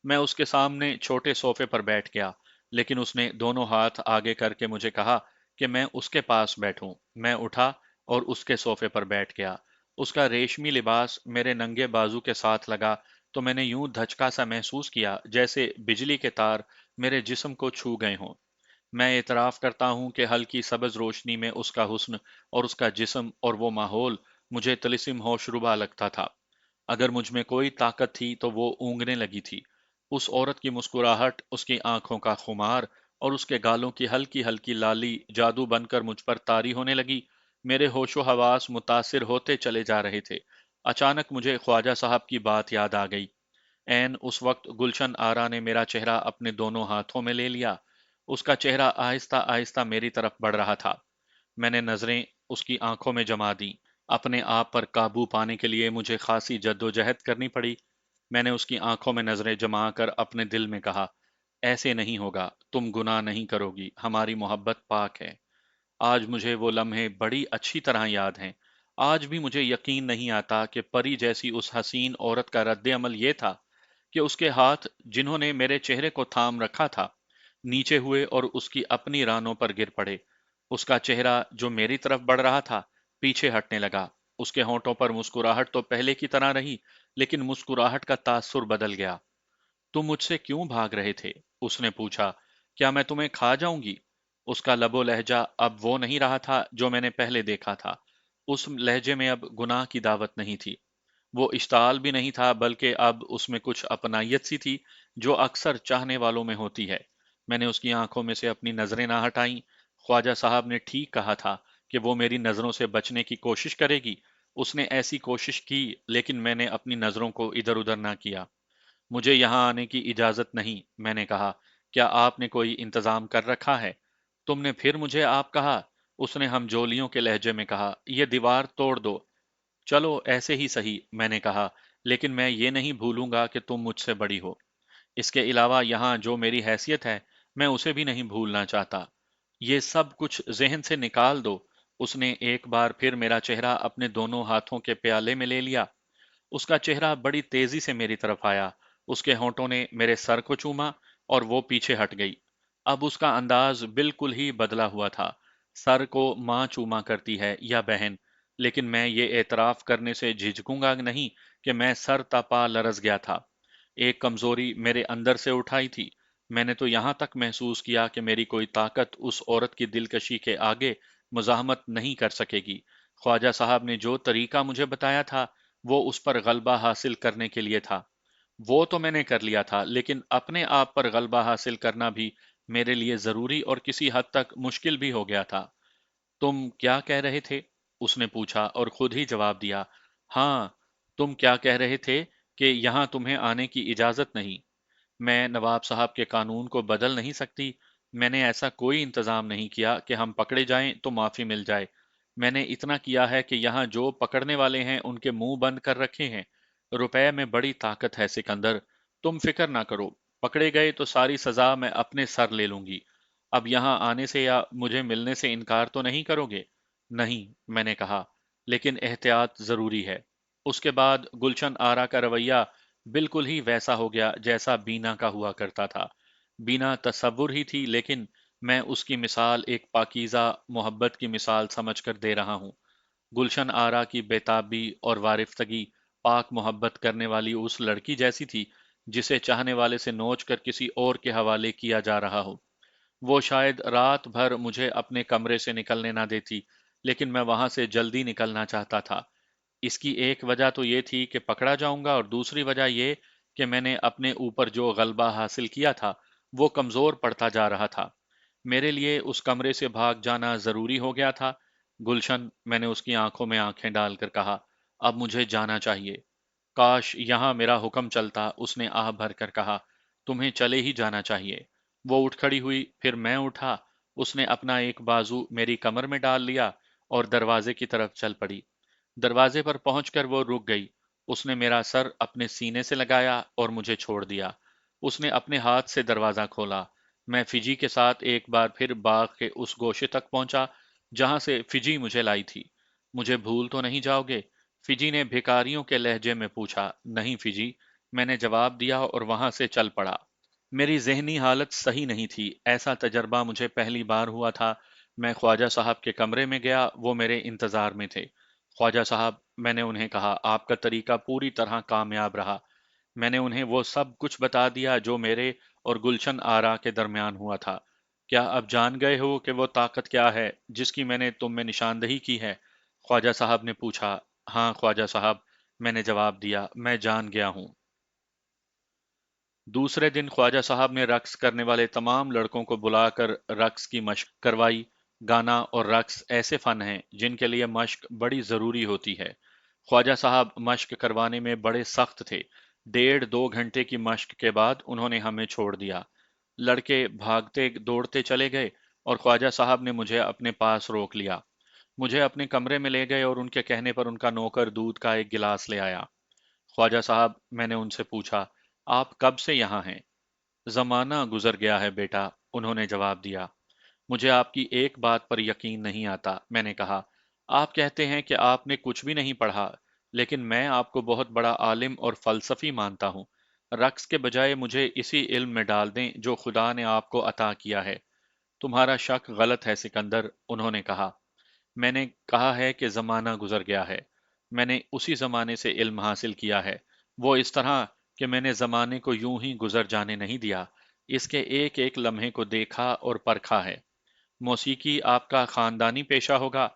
मैं उसके सामने छोटे सोफे पर बैठ गया, लेकिन उसने दोनों हाथ आगे करके मुझे कहा कि मैं उसके पास बैठूं। मैं उठा और उसके सोफे पर बैठ गया। उसका रेशमी लिबास मेरे नंगे बाजू के साथ लगा तो मैंने यूं धचका सा महसूस किया जैसे बिजली के तार मेरे जिस्म को छू गए हों। मैं एतराफ करता हूं कि हल्की सब्ज रोशनी में उसका हुस्न और उसका जिस्म और वो माहौल मुझे तिलिस्म होशरुबा लगता था। अगर मुझ में कोई ताकत थी तो वो ऊँघने लगी थी। उस औरत की मुस्कुराहट, उसकी आंखों का खुमार और उसके गालों की हल्की हल्की लाली जादू बनकर मुझ पर तारी होने लगी। मेरे होशो हवास मुतासिर होते चले जा रहे थे। अचानक मुझे ख्वाजा साहब की बात याद आ गई। ऐन उस वक्त गुलशन आरा ने मेरा चेहरा अपने दोनों हाथों में ले लिया। उसका चेहरा आहिस्ता आहिस्ता मेरी तरफ बढ़ रहा था। मैंने नजरें उसकी आंखों में जमा दी। अपने आप पर काबू पाने के लिए मुझे खासी जद्दोजहद करनी पड़ी। मैंने उसकी आंखों में नजरें जमा कर अपने दिल में कहा, ऐसे नहीं होगा, तुम गुनाह नहीं करोगी, हमारी मोहब्बत पाक है। आज मुझे वो लम्हे बड़ी अच्छी तरह याद हैं। आज भी मुझे यकीन नहीं आता कि परी जैसी उस हसीन औरत का रद्द अमल ये था कि उसके हाथ जिन्होंने मेरे चेहरे को थाम रखा था, नीचे हुए और उसकी अपनी रानों पर गिर पड़े। उसका चेहरा जो मेरी तरफ बढ़ रहा था, पीछे हटने लगा। उसके होंठों पर मुस्कुराहट तो पहले की तरह रही, लेकिन मुस्कुराहट का तासुर बदल गया। तुम मुझसे क्यों भाग रहे थे? उसने पूछा। क्या मैं तुम्हें खा जाऊंगी? उसका लबो लहजा अब वो नहीं रहा था जो मैंने पहले देखा था। उस लहजे में अब गुनाह की दावत नहीं थी। वो इश्ताल भी नहीं था, बल्कि अब उसमें कुछ अपनायत सी थी जो अक्सर चाहने वालों में होती है। मैंने उसकी आंखों में से अपनी नजरें ना हटाई। ख्वाजा साहब ने ठीक कहा था कि वो मेरी नजरों से बचने की कोशिश करेगी। उसने ऐसी कोशिश की, लेकिन मैंने अपनी नजरों को इधर उधर ना किया। मुझे यहाँ आने की इजाजत नहीं, मैंने कहा। क्या आपने कोई इंतजाम कर रखा है? तुमने फिर मुझे आप कहा। उसने हमजोलियों के लहजे में कहा। यह दीवार तोड़ दो। चलो ऐसे ही सही, मैंने कहा। लेकिन मैं ये नहीं भूलूंगा कि तुम मुझसे बड़ी हो। इसके अलावा यहाँ जो मेरी हैसियत है, मैं उसे भी नहीं भूलना चाहता। ये सब कुछ जहन से निकाल दो। उसने एक बार फिर मेरा चेहरा अपने दोनों हाथों के प्याले में ले लिया। उसका चेहरा बड़ी तेजी से मेरी तरफ आया। उसके होंठों ने मेरे सर को चूमा और वो पीछे हट गई। अब उसका अंदाज बिल्कुल ही बदला हुआ था। सर को माँ चूमा करती है या बहन, लेकिन मैं ये एतराफ करने से झिझकूंगा नहीं कि मैं सर तपा लरस गया था। एक कमजोरी मेरे अंदर से उठाई थी। मैंने तो यहां तक महसूस किया कि मेरी कोई ताकत उस औरत की दिलकशी के आगे मुजाहमत नहीं कर सकेगी। ख्वाजा साहब ने जो तरीका मुझे बताया था, वो उस पर गलबा हासिल करने के लिए था। वो तो मैंने कर लिया था, लेकिन अपने आप पर गलबा हासिल करना भी मेरे लिए जरूरी और किसी हद तक मुश्किल भी हो गया था। तुम क्या कह रहे थे? उसने पूछा और खुद ही जवाब दिया। हाँ, तुम क्या कह रहे थे कि यहाँ तुम्हें आने की इजाजत नहीं। मैं नवाब साहब के कानून को बदल नहीं सकती। मैंने ऐसा कोई इंतजाम नहीं किया कि हम पकड़े जाएं तो माफी मिल जाए। मैंने इतना किया है कि यहाँ जो पकड़ने वाले हैं उनके मुंह बंद कर रखे हैं। रुपए में बड़ी ताकत है सिकंदर, तुम फिक्र ना करो। पकड़े गए तो सारी सजा मैं अपने सर ले लूंगी। अब यहाँ आने से या मुझे मिलने से इनकार तो नहीं करोगे? नहीं, मैंने कहा, लेकिन एहतियात जरूरी है। उसके बाद गुलशन आरा का रवैया बिल्कुल ही वैसा हो गया जैसा बीना का हुआ करता था। बीना तसव्वुर ही थी, लेकिन मैं उसकी मिसाल एक पाकीज़ा मोहब्बत की मिसाल समझकर दे रहा हूँ। गुलशन आरा की बेताबी और वारिफ्तगी पाक मोहब्बत करने वाली उस लड़की जैसी थी जिसे चाहने वाले से नोच कर किसी और के हवाले किया जा रहा हो। वो शायद रात भर मुझे अपने कमरे से निकलने ना देती, लेकिन मैं वहां से जल्दी निकलना चाहता था। इसकी एक वजह तो ये थी कि पकड़ा जाऊंगा, और दूसरी वजह ये कि मैंने अपने ऊपर जो गलबा हासिल किया था वो कमजोर पड़ता जा रहा था। मेरे लिए उस कमरे से भाग जाना जरूरी हो गया था। गुलशन, मैंने उसकी आंखों में आंखें डालकर कहा, अब मुझे जाना चाहिए। काश यहाँ मेरा हुक्म चलता, उसने आह भरकर कहा। तुम्हें चले ही जाना चाहिए। वो उठ खड़ी हुई, फिर मैं उठा। उसने अपना एक बाजू मेरी कमर में डाल लिया और दरवाजे की तरफ चल पड़ी। दरवाजे पर पहुंचकर वो रुक गई। उसने मेरा सर अपने सीने से लगाया और मुझे छोड़ दिया। उसने अपने हाथ से दरवाजा खोला। मैं फिजी के साथ एक बार फिर बाग के उस गोशे तक पहुंचा जहां से फिजी मुझे लाई थी। मुझे भूल तो नहीं जाओगे? फिजी ने भिखारियों के लहजे में पूछा। नहीं फिजी, मैंने जवाब दिया और वहां से चल पड़ा। मेरी ज़हनी हालत सही नहीं थी। ऐसा तजर्बा मुझे पहली बार हुआ था। मैं ख्वाजा साहब के कमरे में गया, वो मेरे इंतज़ार में थे। ख्वाजा साहब, मैंने उन्हें कहा, आपका तरीका पूरी तरह कामयाब रहा। मैंने उन्हें वो सब कुछ बता दिया जो मेरे और गुलशन आरा के दरमियान हुआ था। क्या अब जान गए हो कि वो ताकत क्या है जिसकी मैंने तुम में निशानदही की है? ख्वाजा साहब ने पूछा। हाँ ख्वाजा साहब, मैंने जवाब दिया, मैं जान गया हूँ। दूसरे दिन ख्वाजा साहब ने रक्स करने वाले तमाम लड़कों को बुलाकर रक्स की मशक करवाई। गाना और रक्स ऐसे फन हैं जिनके लिए मशक बड़ी जरूरी होती है। ख्वाजा साहब मशक करवाने में बड़े सख्त थे। 1.5-2 घंटे की मशक के बाद उन्होंने हमें छोड़ दिया। लड़के भागते दौड़ते चले गए और ख्वाजा साहब ने मुझे अपने पास रोक लिया। मुझे अपने कमरे में ले गए और उनके कहने पर उनका नौकर दूध का एक गिलास ले आया। ख्वाजा साहब, मैंने उनसे पूछा, आप कब से यहाँ हैं? जमाना गुजर गया है बेटा, उन्होंने जवाब दिया। मुझे आपकी एक बात पर यकीन नहीं आता, मैंने कहा। आप कहते हैं कि आपने कुछ भी नहीं पढ़ा, लेकिन मैं आपको बहुत बड़ा आलिम और फलसफी मानता हूँ। रक्स के बजाय मुझे इसी इल्म में डाल दें जो खुदा ने आपको अता किया है। तुम्हारा शक गलत है सिकंदर, उन्होंने कहा। मैंने कहा है कि जमाना गुजर गया है। मैंने उसी जमाने से इल्म हासिल किया है। वो इस तरह कि मैंने जमाने को यूं ही गुजर जाने नहीं दिया। इसके एक एक लम्हे को देखा और परखा है। मौसीकी आपका खानदानी पेशा होगा?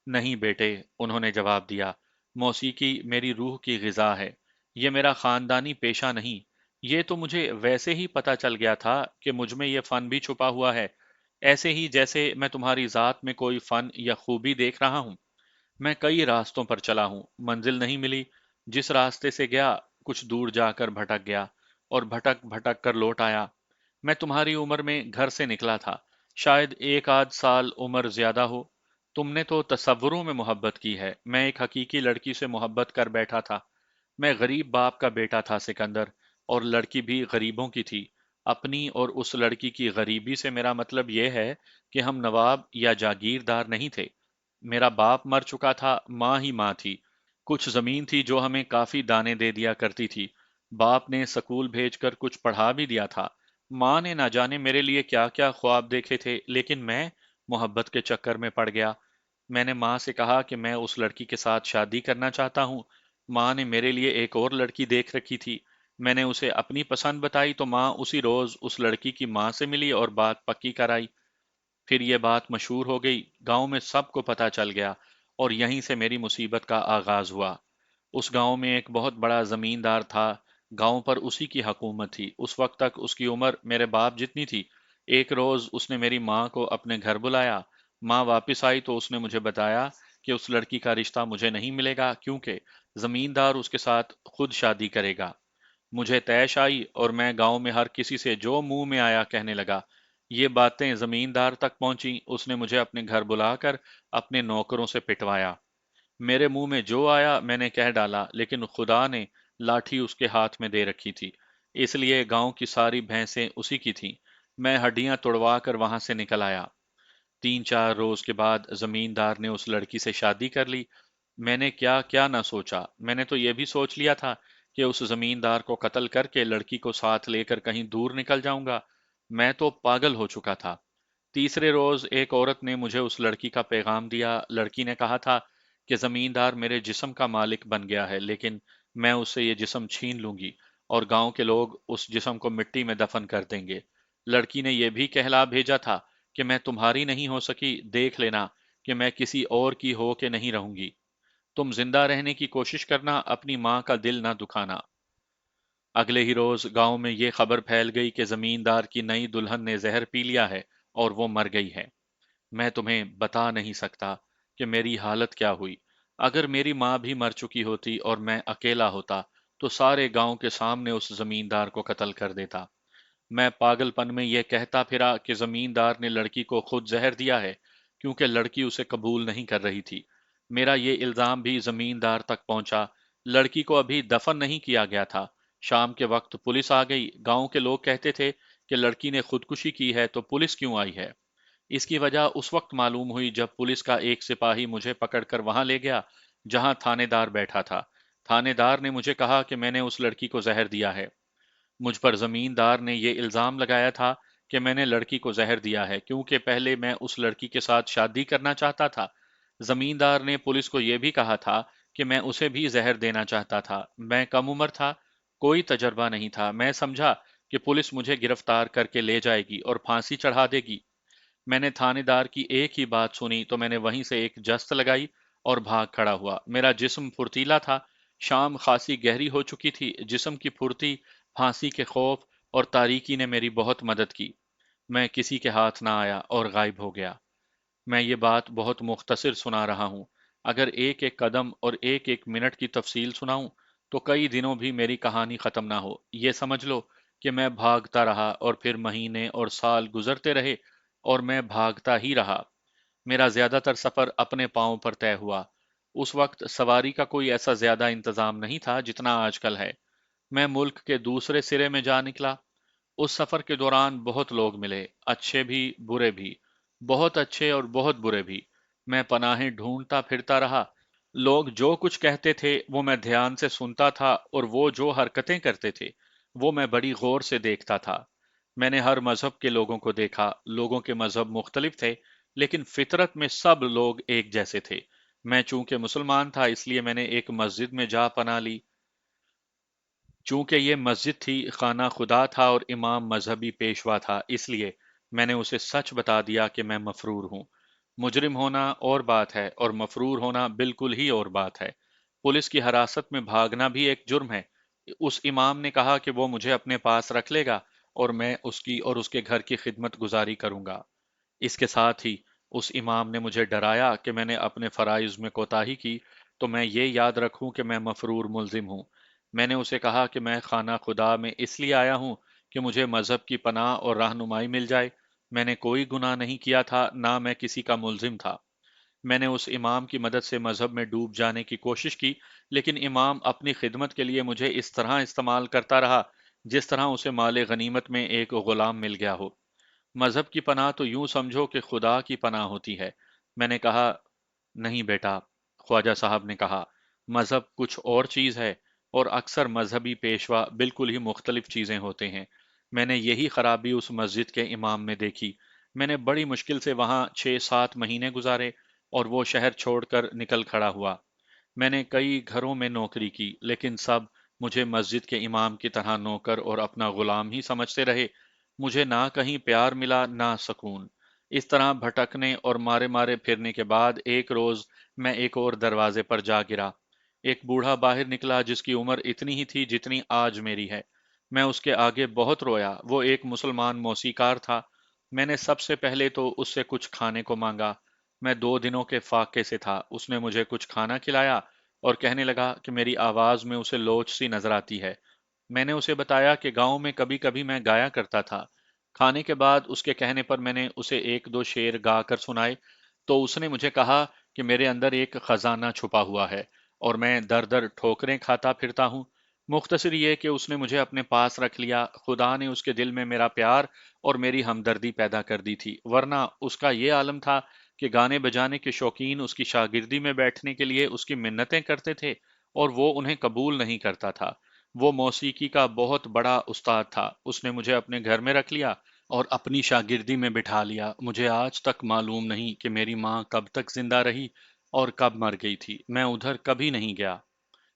नहीं बेटे, उन्होंने जवाब दिया। मौसीकी मेरी रूह की ग़िज़ा है। ये मेरा खानदानी पेशा नहीं। ये तो मुझे वैसे ही पता चल गया था कि मुझ में ये फ़न भी छुपा हुआ है, ऐसे ही जैसे मैं तुम्हारी ज़ात में कोई फ़न या खूबी देख रहा हूँ। मैं कई रास्तों पर चला हूँ, मंजिल नहीं मिली। जिस रास्ते से गया, कुछ दूर जाकर भटक गया और भटक भटक कर लौट आया। मैं तुम्हारी उम्र में घर से निकला था, शायद एक आध साल उम्र ज्यादा हो। तुमने तो तसव्वुरों में मोहब्बत की है, मैं एक हकीकी लड़की से मोहब्बत कर बैठा था। मैं गरीब बाप का बेटा था सिकंदर, और लड़की भी गरीबों की थी। अपनी और उस लड़की की गरीबी से मेरा मतलब यह है कि हम नवाब या जागीरदार नहीं थे। میرا باپ مر چکا تھا، ماں ہی ماں تھی۔ کچھ زمین تھی جو ہمیں کافی دانے دے دیا کرتی تھی۔ باپ نے سکول بھیج کر کچھ پڑھا بھی دیا تھا۔ ماں نے نہ جانے میرے لیے کیا کیا خواب دیکھے تھے، لیکن میں محبت کے چکر میں پڑ گیا۔ میں نے ماں سے کہا کہ میں اس لڑکی کے ساتھ شادی کرنا چاہتا ہوں۔ ماں نے میرے لیے ایک اور لڑکی دیکھ رکھی تھی۔ میں نے اسے اپنی پسند بتائی تو ماں اسی روز اس لڑکی کی ماں سے ملی اور بات پکی کرائی۔ پھر یہ بات مشہور ہو گئی، گاؤں میں سب کو پتہ چل گیا، اور یہیں سے میری مصیبت کا آغاز ہوا۔ اس گاؤں میں ایک بہت بڑا زمیندار تھا۔ گاؤں پر اسی کی حکومت تھی۔ اس وقت تک اس کی عمر میرے باپ جتنی تھی۔ ایک روز اس نے میری ماں کو اپنے گھر بلایا۔ ماں واپس آئی تو اس نے مجھے بتایا کہ اس لڑکی کا رشتہ مجھے نہیں ملے گا، کیونکہ زمیندار اس کے ساتھ خود شادی کرے گا۔ مجھے طیش آئی اور میں گاؤں میں ہر کسی سے جو منہ میں آیا کہنے لگا۔ یہ باتیں زمیندار تک پہنچی۔ اس نے مجھے اپنے گھر بلا کر اپنے نوکروں سے پٹوایا۔ میرے منہ میں جو آیا میں نے کہہ ڈالا، لیکن خدا نے لاٹھی اس کے ہاتھ میں دے رکھی تھی، اس لیے گاؤں کی ساری بھینسیں اسی کی تھیں۔ میں ہڈیاں توڑوا کر وہاں سے نکل آیا۔ 3 4 روز کے بعد زمیندار نے اس لڑکی سے شادی کر لی۔ میں نے کیا کیا نہ سوچا، میں نے تو یہ بھی سوچ لیا تھا کہ اس زمیندار کو قتل کر کے لڑکی کو ساتھ لے کر کہیں دور نکل جاؤں گا۔ میں تو پاگل ہو چکا تھا۔ تیسرے روز ایک عورت نے مجھے اس لڑکی کا پیغام دیا۔ لڑکی نے کہا تھا کہ زمیندار میرے جسم کا مالک بن گیا ہے، لیکن میں اس سے یہ جسم چھین لوں گی اور گاؤں کے لوگ اس جسم کو مٹی میں دفن کر دیں گے۔ لڑکی نے یہ بھی کہلا بھیجا تھا کہ میں تمہاری نہیں ہو سکی، دیکھ لینا کہ میں کسی اور کی ہو کے نہیں رہوں گی۔ تم زندہ رہنے کی کوشش کرنا، اپنی ماں کا دل نہ دکھانا۔ اگلے ہی روز گاؤں میں یہ خبر پھیل گئی کہ زمیندار کی نئی دلہن نے زہر پی لیا ہے اور وہ مر گئی ہے۔ میں تمہیں بتا نہیں سکتا کہ میری حالت کیا ہوئی۔ اگر میری ماں بھی مر چکی ہوتی اور میں اکیلا ہوتا تو سارے گاؤں کے سامنے اس زمیندار کو قتل کر دیتا۔ میں پاگل پن میں یہ کہتا پھرا کہ زمیندار نے لڑکی کو خود زہر دیا ہے، کیونکہ لڑکی اسے قبول نہیں کر رہی تھی۔ میرا یہ الزام بھی زمیندار تک پہنچا۔ لڑکی کو ابھی دفن نہیں کیا گیا تھا۔ شام کے وقت پولیس آ گئی۔ گاؤں کے لوگ کہتے تھے کہ لڑکی نے خودکشی کی ہے تو پولیس کیوں آئی ہے؟ اس کی وجہ اس وقت معلوم ہوئی جب پولیس کا ایک سپاہی مجھے پکڑ کر وہاں لے گیا جہاں تھانے دار بیٹھا تھا۔ تھانے دار نے مجھے کہا کہ میں نے اس لڑکی کو زہر دیا ہے۔ مجھ پر زمیندار نے یہ الزام لگایا تھا کہ میں نے لڑکی کو زہر دیا ہے، کیونکہ پہلے میں اس لڑکی کے ساتھ شادی کرنا چاہتا تھا۔ زمیندار نے پولیس کو یہ بھی کہا تھا کہ میں اسے بھی زہر دینا چاہتا تھا۔ میں کم عمر تھا، کوئی تجربہ نہیں تھا۔ میں سمجھا کہ پولیس مجھے گرفتار کر کے لے جائے گی اور پھانسی چڑھا دے گی۔ میں نے تھانے دار کی ایک ہی بات سنی تو میں نے وہیں سے ایک جست لگائی اور بھاگ کھڑا ہوا۔ میرا جسم پھرتیلا تھا۔ شام خاصی گہری ہو چکی تھی۔ جسم کی پھرتی، پھانسی کے خوف اور تاریکی نے میری بہت مدد کی۔ میں کسی کے ہاتھ نہ آیا اور غائب ہو گیا۔ میں یہ بات بہت مختصر سنا رہا ہوں۔ اگر ایک ایک قدم اور ایک ایک منٹ کی تفصیل سناؤں تو کئی دنوں بھی میری کہانی ختم نہ ہو۔ یہ سمجھ لو کہ میں بھاگتا رہا اور پھر مہینے اور سال گزرتے رہے اور میں بھاگتا ہی رہا۔ میرا زیادہ تر سفر اپنے پاؤں پر طے ہوا۔ اس وقت سواری کا کوئی ایسا زیادہ انتظام نہیں تھا جتنا آج کل ہے۔ میں ملک کے دوسرے سرے میں جا نکلا۔ اس سفر کے دوران بہت لوگ ملے، اچھے بھی برے بھی، بہت اچھے اور بہت برے بھی۔ میں پناہیں ڈھونڈتا پھرتا رہا۔ لوگ جو کچھ کہتے تھے وہ میں دھیان سے سنتا تھا، اور وہ جو حرکتیں کرتے تھے وہ میں بڑی غور سے دیکھتا تھا۔ میں نے ہر مذہب کے لوگوں کو دیکھا۔ لوگوں کے مذہب مختلف تھے، لیکن فطرت میں سب لوگ ایک جیسے تھے۔ میں چونکہ مسلمان تھا اس لیے میں نے ایک مسجد میں جا پناہ لی۔ چونکہ یہ مسجد تھی، خانہ خدا تھا اور امام مذہبی پیشوا تھا، اس لیے میں نے اسے سچ بتا دیا کہ میں مفرور ہوں۔ مجرم ہونا اور بات ہے اور مفرور ہونا بالکل ہی اور بات ہے۔ پولیس کی حراست میں بھاگنا بھی ایک جرم ہے۔ اس امام نے کہا کہ وہ مجھے اپنے پاس رکھ لے گا اور میں اس کی اور اس کے گھر کی خدمت گزاری کروں گا۔ اس کے ساتھ ہی اس امام نے مجھے ڈرایا کہ میں نے اپنے فرائض میں کوتاہی کی تو میں یہ یاد رکھوں کہ میں مفرور ملزم ہوں۔ میں نے اسے کہا کہ میں خانہ خدا میں اس لیے آیا ہوں کہ مجھے مذہب کی پناہ اور رہنمائی مل جائے۔ میں نے کوئی گناہ نہیں کیا تھا، نہ میں کسی کا ملزم تھا۔ میں نے اس امام کی مدد سے مذہب میں ڈوب جانے کی کوشش کی، لیکن امام اپنی خدمت کے لیے مجھے اس طرح استعمال کرتا رہا جس طرح اسے مال غنیمت میں ایک غلام مل گیا ہو۔ مذہب کی پناہ تو یوں سمجھو کہ خدا کی پناہ ہوتی ہے۔ میں نے کہا नहीं बेटा, ख्वाजा साहब ने कहा, मजहब कुछ और चीज है और अक्सर मजहबी पेशवा बिल्कुल ही मुख्तलिफ चीजें होते हैं। मैंने यही खराबी उस मस्जिद के इमाम में देखी। मैंने बड़ी मुश्किल से वहां 6-7 महीने गुजारे और वो शहर छोड़कर निकल खड़ा हुआ। मैंने कई घरों में नौकरी की, लेकिन सब मुझे मस्जिद के इमाम की तरह नौकर और अपना गुलाम ही समझते रहे। मुझे ना कहीं प्यार मिला ना सुकून। इस तरह भटकने और मारे मारे फिरने के बाद एक रोज मैं एक और दरवाजे पर जा गिरा। एक बूढ़ा बाहर निकला जिसकी उम्र इतनी ही थी जितनी आज मेरी है। मैं उसके आगे बहुत रोया। वो एक मुसलमान मौसीकार था। मैंने सबसे पहले तो उससे कुछ खाने को मांगा। मैं 2 दिनों के फाके से था। उसने मुझे कुछ खाना खिलाया और कहने लगा कि मेरी आवाज में उसे लोच सी नजर आती है। मैंने उसे बताया कि गांव में कभी कभी मैं गाया करता था। खाने के बाद उसके कहने पर मैंने उसे एक दो शेर गा कर सुनाए, तो उसने मुझे कहा कि मेरे अंदर एक खजाना छुपा हुआ है और मैं दर दर ठोकरें खाता फिरता हूँ। मुख्तसर ये कि उसने मुझे अपने पास रख लिया। खुदा ने उसके दिल में मेरा प्यार और मेरी हमदर्दी पैदा कर दी थी, वरना उसका ये आलम था कि गाने बजाने के शौकीन उसकी शागिर्दी में बैठने के लिए उसकी मिन्नतें करते थे और वो उन्हें कबूल नहीं करता था। वो मौसीकी का बहुत बड़ा उस्ताद था। उसने मुझे अपने घर में रख लिया और अपनी शागिर्दी में बिठा लिया। मुझे आज तक मालूम नहीं कि मेरी माँ कब तक जिंदा रही और कब मर गई थी। मैं उधर कभी नहीं गया।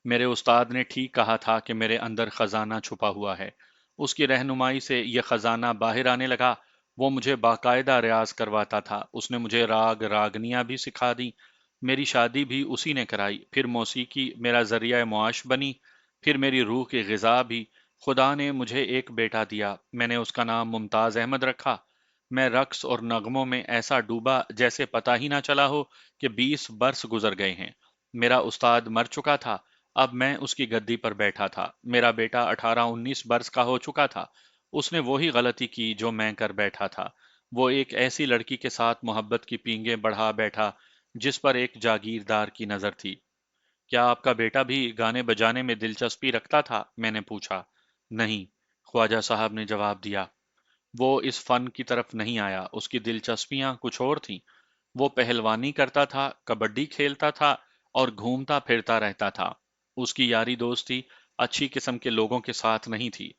मेरे उस्ताद ने ठीक कहा था कि मेरे अंदर खजाना छुपा हुआ है। उसकी रहनुमाई से यह खजाना बाहर आने लगा। वो मुझे बाकायदा रियाज करवाता था। उसने मुझे राग रागनियां भी सिखा दी। मेरी शादी भी उसी ने कराई। फिर मौसीकी मेरा जरिया मुआश बनी। फिर मेरी रूह की ग़िज़ा भी। खुदा ने मुझे एक बेटा दिया। मैंने उसका नाम मुमताज़ अहमद रखा। मैं रक्स और नगमों में ऐसा डूबा जैसे पता ही ना चला हो कि 20 बरस गुजर गए हैं। मेरा उस्ताद मर चुका था। अब मैं उसकी गद्दी पर बैठा था। मेरा बेटा 18-19 बरस का हो चुका था। उसने वही गलती की जो मैं कर बैठा था। वो एक ऐसी लड़की के साथ मोहब्बत की पींगें बढ़ा बैठा जिस पर एक जागीरदार की नजर थी। क्या आपका बेटा भी गाने बजाने में दिलचस्पी रखता था? मैंने पूछा। नहीं, ख्वाजा साहब ने जवाब दिया। वो इस फन की तरफ नहीं आया। उसकी दिलचस्पियां कुछ और थीं। वो पहलवानी करता था, कबड्डी खेलता था और घूमता फिरता रहता था। उसकी यारी दोस्ती अच्छी किस्म के लोगों के साथ नहीं थी।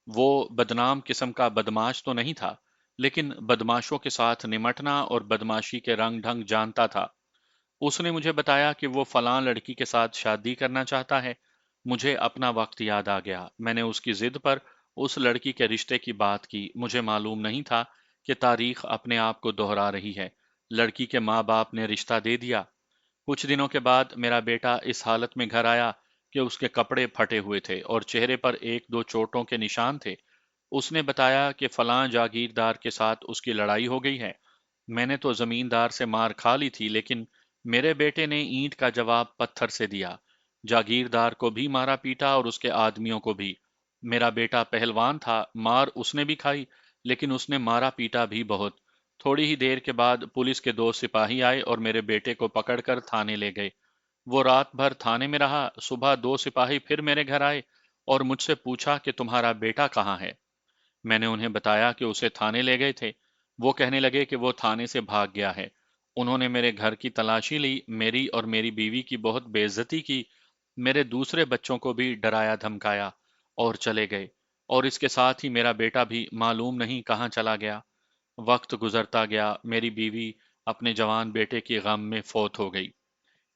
वो बदनाम किस्म का बदमाश तो नहीं था, लेकिन बदमाशों के साथ निमटना और बदमाशी के रंग ढंग जानता था। उसने मुझे बताया कि वो फलां लड़की के साथ शादी करना चाहता है। मुझे अपना वक्त याद आ गया। मैंने उसकी जिद पर उस लड़की के रिश्ते की बात की। मुझे मालूम नहीं था कि तारीख अपने आप को दोहरा रही है। लड़की के माँ बाप ने रिश्ता दे दिया। कुछ दिनों के बाद मेरा बेटा इस हालत में घर आया कि उसके कपड़े फटे हुए थे और चेहरे पर एक दो चोटों के निशान थे। उसने बताया कि फलां जागीरदार के साथ उसकी लड़ाई हो गई है। मैंने तो जमींदार से मार खा ली थी, लेकिन मेरे बेटे ने ईंट का जवाब पत्थर से दिया। जागीरदार को भी मारा पीटा और उसके आदमियों को भी। मेरा बेटा पहलवान था, मार उसने भी खाई, लेकिन उसने मारा पीटा भी बहुत। थोड़ी ही देर के बाद पुलिस के 2 सिपाही आए और मेरे बेटे को पकड़कर थाने ले गए। वो रात भर थाने में रहा। सुबह 2 सिपाही फिर मेरे घर आए और मुझसे पूछा कि तुम्हारा बेटा कहाँ है। मैंने उन्हें बताया कि उसे थाने ले गए थे। वो कहने लगे कि वो थाने से भाग गया है। उन्होंने मेरे घर की तलाशी ली, मेरी और मेरी बीवी की बहुत बेइज्जती की, मेरे दूसरे बच्चों को भी डराया धमकाया और चले गए। और इसके साथ ही मेरा बेटा भी मालूम नहीं कहाँ चला गया। वक्त गुजरता गया। मेरी बीवी अपने जवान बेटे की गम में फौत हो गई।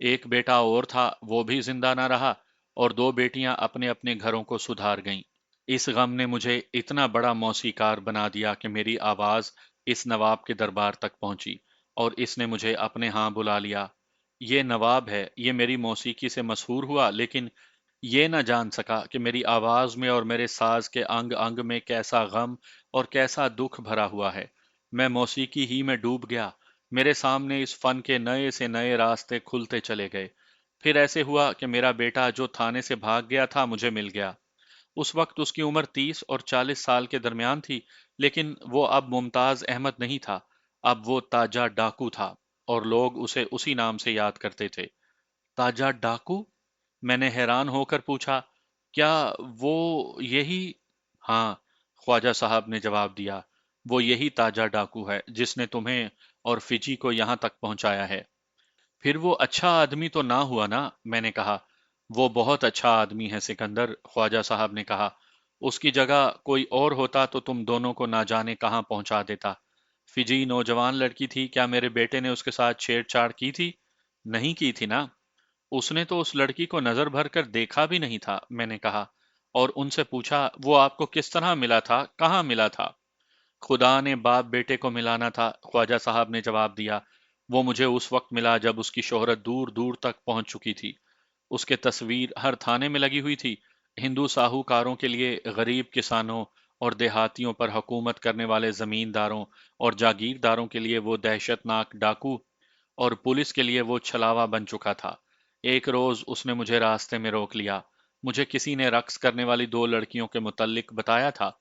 एक बेटा और था, वो भी जिंदा न रहा और 2 बेटियां अपने अपने घरों को सुधार गईं। इस गम ने मुझे इतना बड़ा मौसीकार बना दिया कि मेरी आवाज इस नवाब के दरबार तक पहुंची और इसने मुझे अपने यहाँ बुला लिया। ये नवाब है, ये मेरी मौसीकी से मशहूर हुआ, लेकिन ये न जान सका कि मेरी आवाज में और मेरे साज के अंग अंग में कैसा गम और कैसा दुख भरा हुआ है। मैं मौसीकी ही में डूब गया। मेरे सामने इस फन के नए से नए रास्ते खुलते चले गए। फिर ऐसे हुआ कि मेरा बेटा जो थाने से भाग गया था मुझे मिल गया। उस वक्त उसकी उम्र 30 और 40 साल के दरमियान थी, लेकिन वो अब मुमताज अहमद नहीं था। अब वो ताजा डाकू था और लोग उसे उसी नाम से याद करते थे। ताजा डाकू? मैंने हैरान होकर पूछा। क्या वो यही? हाँ, ख्वाजा साहब ने जवाब दिया। वो यही ताजा डाकू है जिसने तुम्हें और फिजी को यहाँ तक पहुंचाया है। پھر وہ اچھا آدمی تو نہ ہوا نا؟ میں نے کہا۔ وہ بہت اچھا آدمی ہے سکندر، خواجہ صاحب نے کہا۔ اس کی جگہ کوئی اور ہوتا تو تم دونوں کو نہ جانے کہاں پہنچا دیتا۔ فجی نوجوان لڑکی تھی، کیا میرے بیٹے نے اس کے ساتھ چھیڑ چھاڑ کی تھی؟ نہیں کی تھی نا؟ اس نے تو اس لڑکی کو نظر بھر کر دیکھا بھی نہیں تھا، میں نے کہا۔ اور ان سے پوچھا وہ آپ کو کس طرح ملا تھا، کہاں ملا تھا؟ خدا نے باپ بیٹے کو ملانا تھا، خواجہ صاحب نے جواب دیا۔ وہ مجھے اس وقت ملا جب اس کی شہرت دور دور تک پہنچ چکی تھی۔ اس کے تصویر ہر تھانے میں لگی ہوئی تھی۔ ہندو ساہوکاروں کے لیے غریب کسانوں اور دیہاتیوں پر حکومت کرنے والے زمینداروں اور جاگیرداروں کے لیے وہ دہشت ناک ڈاکو، اور پولیس کے لیے وہ چھلاوا بن چکا تھا۔ ایک روز اس نے مجھے راستے میں روک لیا۔ مجھے کسی نے رقص کرنے والی دو لڑکیوں کے متعلق بتایا تھا۔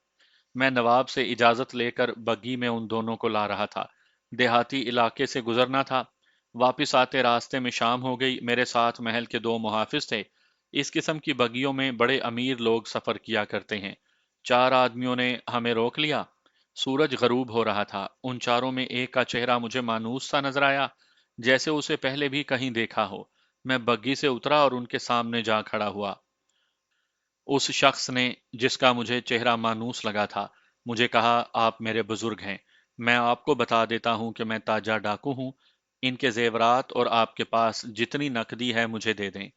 میں نواب سے اجازت لے کر بگی میں ان دونوں کو لا رہا تھا۔ دیہاتی علاقے سے گزرنا تھا۔ واپس آتے راستے میں شام ہو گئی۔ میرے ساتھ محل کے دو محافظ تھے۔ اس قسم کی بگیوں میں بڑے امیر لوگ سفر کیا کرتے ہیں۔ چار آدمیوں نے ہمیں روک لیا۔ سورج غروب ہو رہا تھا۔ ان چاروں میں ایک کا چہرہ مجھے مانوس سا نظر آیا، جیسے اسے پہلے بھی کہیں دیکھا ہو۔ میں بگی سے اترا اور ان کے سامنے جا کھڑا ہوا۔ اس شخص نے، جس کا مجھے چہرہ مانوس لگا تھا، مجھے کہا آپ میرے بزرگ ہیں۔ میں آپ کو بتا دیتا ہوں کہ میں تاجہ ڈاکو ہوں۔ ان کے زیورات اور آپ کے پاس جتنی نقدی ہے مجھے دے دیں۔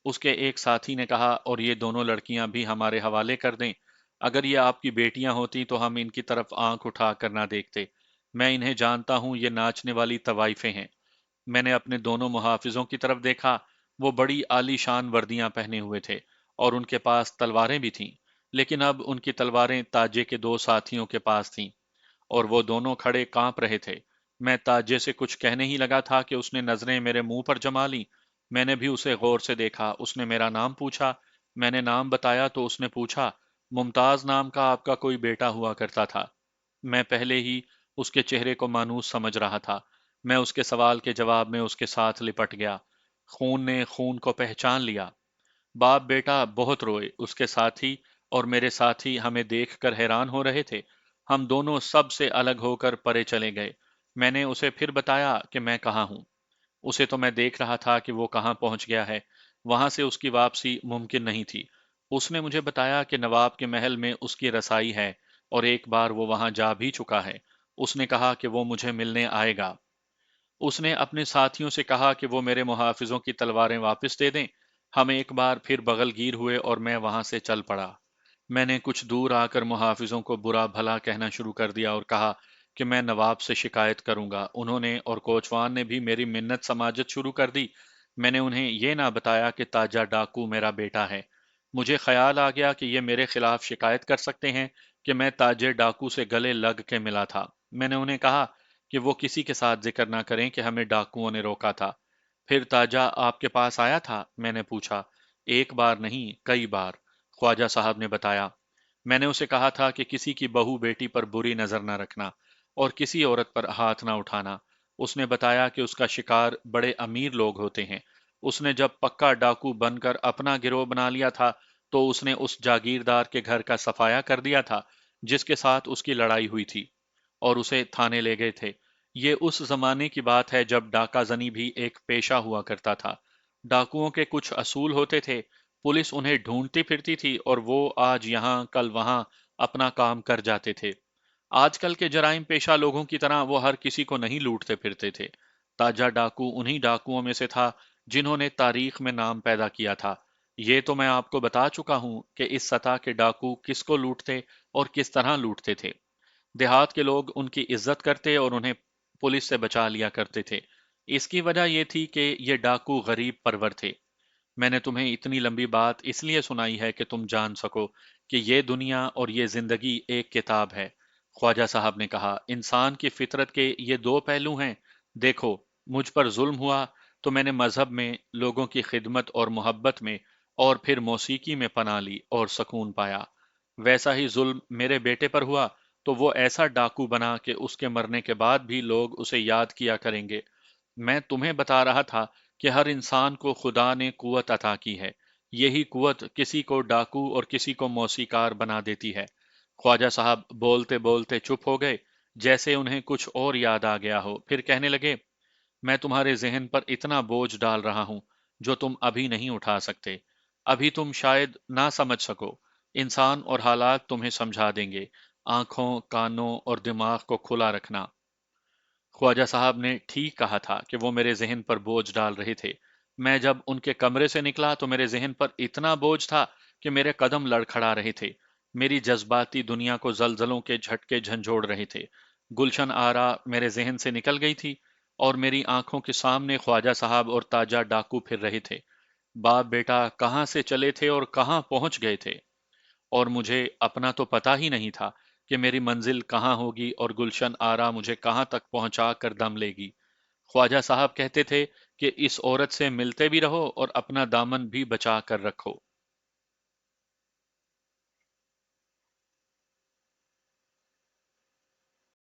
اس کے ایک ساتھی نے کہا اور یہ دونوں لڑکیاں بھی ہمارے حوالے کر دیں۔ اگر یہ آپ کی بیٹیاں ہوتی تو ہم ان کی طرف آنکھ اٹھا کر نہ دیکھتے۔ میں انہیں جانتا ہوں، یہ ناچنے والی طوائفیں ہیں۔ میں نے اپنے دونوں محافظوں کی طرف دیکھا۔ وہ بڑی عالی شان وردیاں پہنے ہوئے تھے اور ان کے پاس تلواریں بھی تھیں، لیکن اب ان کی تلواریں تاجے کے دو ساتھیوں کے پاس تھیں اور وہ دونوں کھڑے کانپ رہے تھے۔ میں تاجے سے کچھ کہنے ہی لگا تھا کہ اس نے نظریں میرے منہ پر جما لیں۔ میں نے بھی اسے غور سے دیکھا۔ اس نے میرا نام پوچھا۔ میں نے نام بتایا تو اس نے پوچھا، ممتاز نام کا آپ کا کوئی بیٹا ہوا کرتا تھا؟ میں پہلے ہی اس کے چہرے کو مانوس سمجھ رہا تھا۔ میں اس کے سوال کے جواب میں اس کے ساتھ لپٹ گیا۔ خون نے خون کو پہچان لیا۔ باپ بیٹا بہت روئے۔ اس کے ساتھی اور میرے ساتھی ہمیں دیکھ کر حیران ہو رہے تھے۔ ہم دونوں سب سے الگ ہو کر پرے چلے گئے۔ میں نے اسے پھر بتایا کہ میں کہاں ہوں۔ اسے تو میں دیکھ رہا تھا کہ وہ کہاں پہنچ گیا ہے۔ وہاں سے اس کی واپسی ممکن نہیں تھی۔ اس نے مجھے بتایا کہ نواب کے محل میں اس کی رسائی ہے اور ایک بار وہ وہاں جا بھی چکا ہے۔ اس نے کہا کہ وہ مجھے ملنے آئے گا۔ اس نے اپنے ساتھیوں سے کہا کہ وہ میرے محافظوں کی تلواریں واپس دے دیں۔ ہم ایک بار پھر بغل گیر ہوئے اور میں وہاں سے چل پڑا۔ میں نے کچھ دور آ کر محافظوں کو برا بھلا کہنا شروع کر دیا اور کہا کہ میں نواب سے شکایت کروں گا۔ انہوں نے اور کوچوان نے بھی میری منت سماجت شروع کر دی۔ میں نے انہیں یہ نہ بتایا کہ تاجہ ڈاکو میرا بیٹا ہے۔ مجھے خیال آ گیا کہ یہ میرے خلاف شکایت کر سکتے ہیں کہ میں تاجے ڈاکو سے گلے لگ کے ملا تھا۔ میں نے انہیں کہا کہ وہ کسی کے ساتھ ذکر نہ کریں کہ ہمیں ڈاکوؤں نے روکا تھا۔ پھر تاجہ آپ کے پاس آیا تھا؟ میں نے پوچھا۔ ایک بار نہیں، کئی بار، خواجہ صاحب نے بتایا۔ میں نے اسے کہا تھا کہ کسی کی بہو بیٹی پر بری نظر نہ رکھنا اور کسی عورت پر ہاتھ نہ اٹھانا۔ اس نے بتایا کہ اس کا شکار بڑے امیر لوگ ہوتے ہیں۔ اس نے جب پکا ڈاکو بن کر اپنا گروہ بنا لیا تھا تو اس نے اس جاگیردار کے گھر کا صفایا کر دیا تھا جس کے ساتھ اس کی لڑائی ہوئی تھی، اور اسے تھانے لے گئے تھے۔ یہ اس زمانے کی بات ہے جب ڈاکہ زنی بھی ایک پیشہ ہوا کرتا تھا۔ ڈاکوؤں کے کچھ اصول ہوتے تھے۔ پولیس انہیں ڈھونڈتی پھرتی تھی اور وہ آج یہاں کل وہاں اپنا کام کر جاتے تھے۔ آج کل کے جرائم پیشہ لوگوں کی طرح وہ ہر کسی کو نہیں لوٹتے پھرتے تھے۔ تاجہ ڈاکو انہی ڈاکوؤں میں سے تھا جنہوں نے تاریخ میں نام پیدا کیا تھا۔ یہ تو میں آپ کو بتا چکا ہوں کہ اس سطح کے ڈاکو کس کو لوٹتے اور کس طرح لوٹتے تھے۔ دیہات کے لوگ ان کی عزت کرتے اور انہیں پولیس سے بچا لیا کرتے تھے۔ اس کی وجہ یہ تھی کہ یہ ڈاکو غریب پرور تھے۔ میں نے تمہیں اتنی لمبی بات اس لیے سنائی ہے کہ تم جان سکو کہ یہ دنیا اور یہ زندگی ایک کتاب ہے۔ خواجہ صاحب نے کہا، انسان کی فطرت کے یہ دو پہلو ہیں۔ دیکھو، مجھ پر ظلم ہوا تو میں نے مذہب میں، لوگوں کی خدمت اور محبت میں، اور پھر موسیقی میں پناہ لی اور سکون پایا۔ ویسا ہی ظلم میرے بیٹے پر ہوا تو وہ ایسا ڈاکو بنا کہ اس کے مرنے کے بعد بھی لوگ اسے یاد کیا کریں گے۔ میں تمہیں بتا رہا تھا کہ ہر انسان کو خدا نے قوت عطا کی ہے۔ یہی قوت کسی کو ڈاکو اور کسی کو موسیقار بنا دیتی ہے۔ خواجہ صاحب بولتے بولتے چپ ہو گئے، جیسے انہیں کچھ اور یاد آ گیا ہو۔ پھر کہنے لگے، मैं तुम्हारे ज़हन पर इतना बोझ डाल रहा हूँ जो तुम अभी नहीं उठा सकते। अभी तुम शायद ना समझ सको। इंसान और हालात तुम्हें समझा देंगे। आंखों, कानों और दिमाग को खुला रखना। ख्वाजा साहब ने ठीक कहा था कि वो मेरे ज़हन पर बोझ डाल रहे थे। मैं जब उनके कमरे से निकला तो मेरे ज़हन पर इतना बोझ था कि मेरे कदम लड़खड़ा रहे थे। मेरी जज्बाती दुनिया को ज़लज़लों के झटके झंझोड़ रहे थे। गुलशन आरा मेरे ज़हन से निकल गई थी और मेरी आंखों के सामने ख्वाजा साहब और ताजा डाकू फिर रहे थे। बाप बेटा कहाँ से चले थे और कहाँ पहुंच गए थे। और मुझे अपना तो पता ही नहीं था कि मेरी मंजिल कहाँ होगी और गुलशन आरा मुझे कहाँ तक पहुंचा कर दम लेगी। ख्वाजा साहब कहते थे कि इस औरत से मिलते भी रहो और अपना दामन भी बचा कर रखो।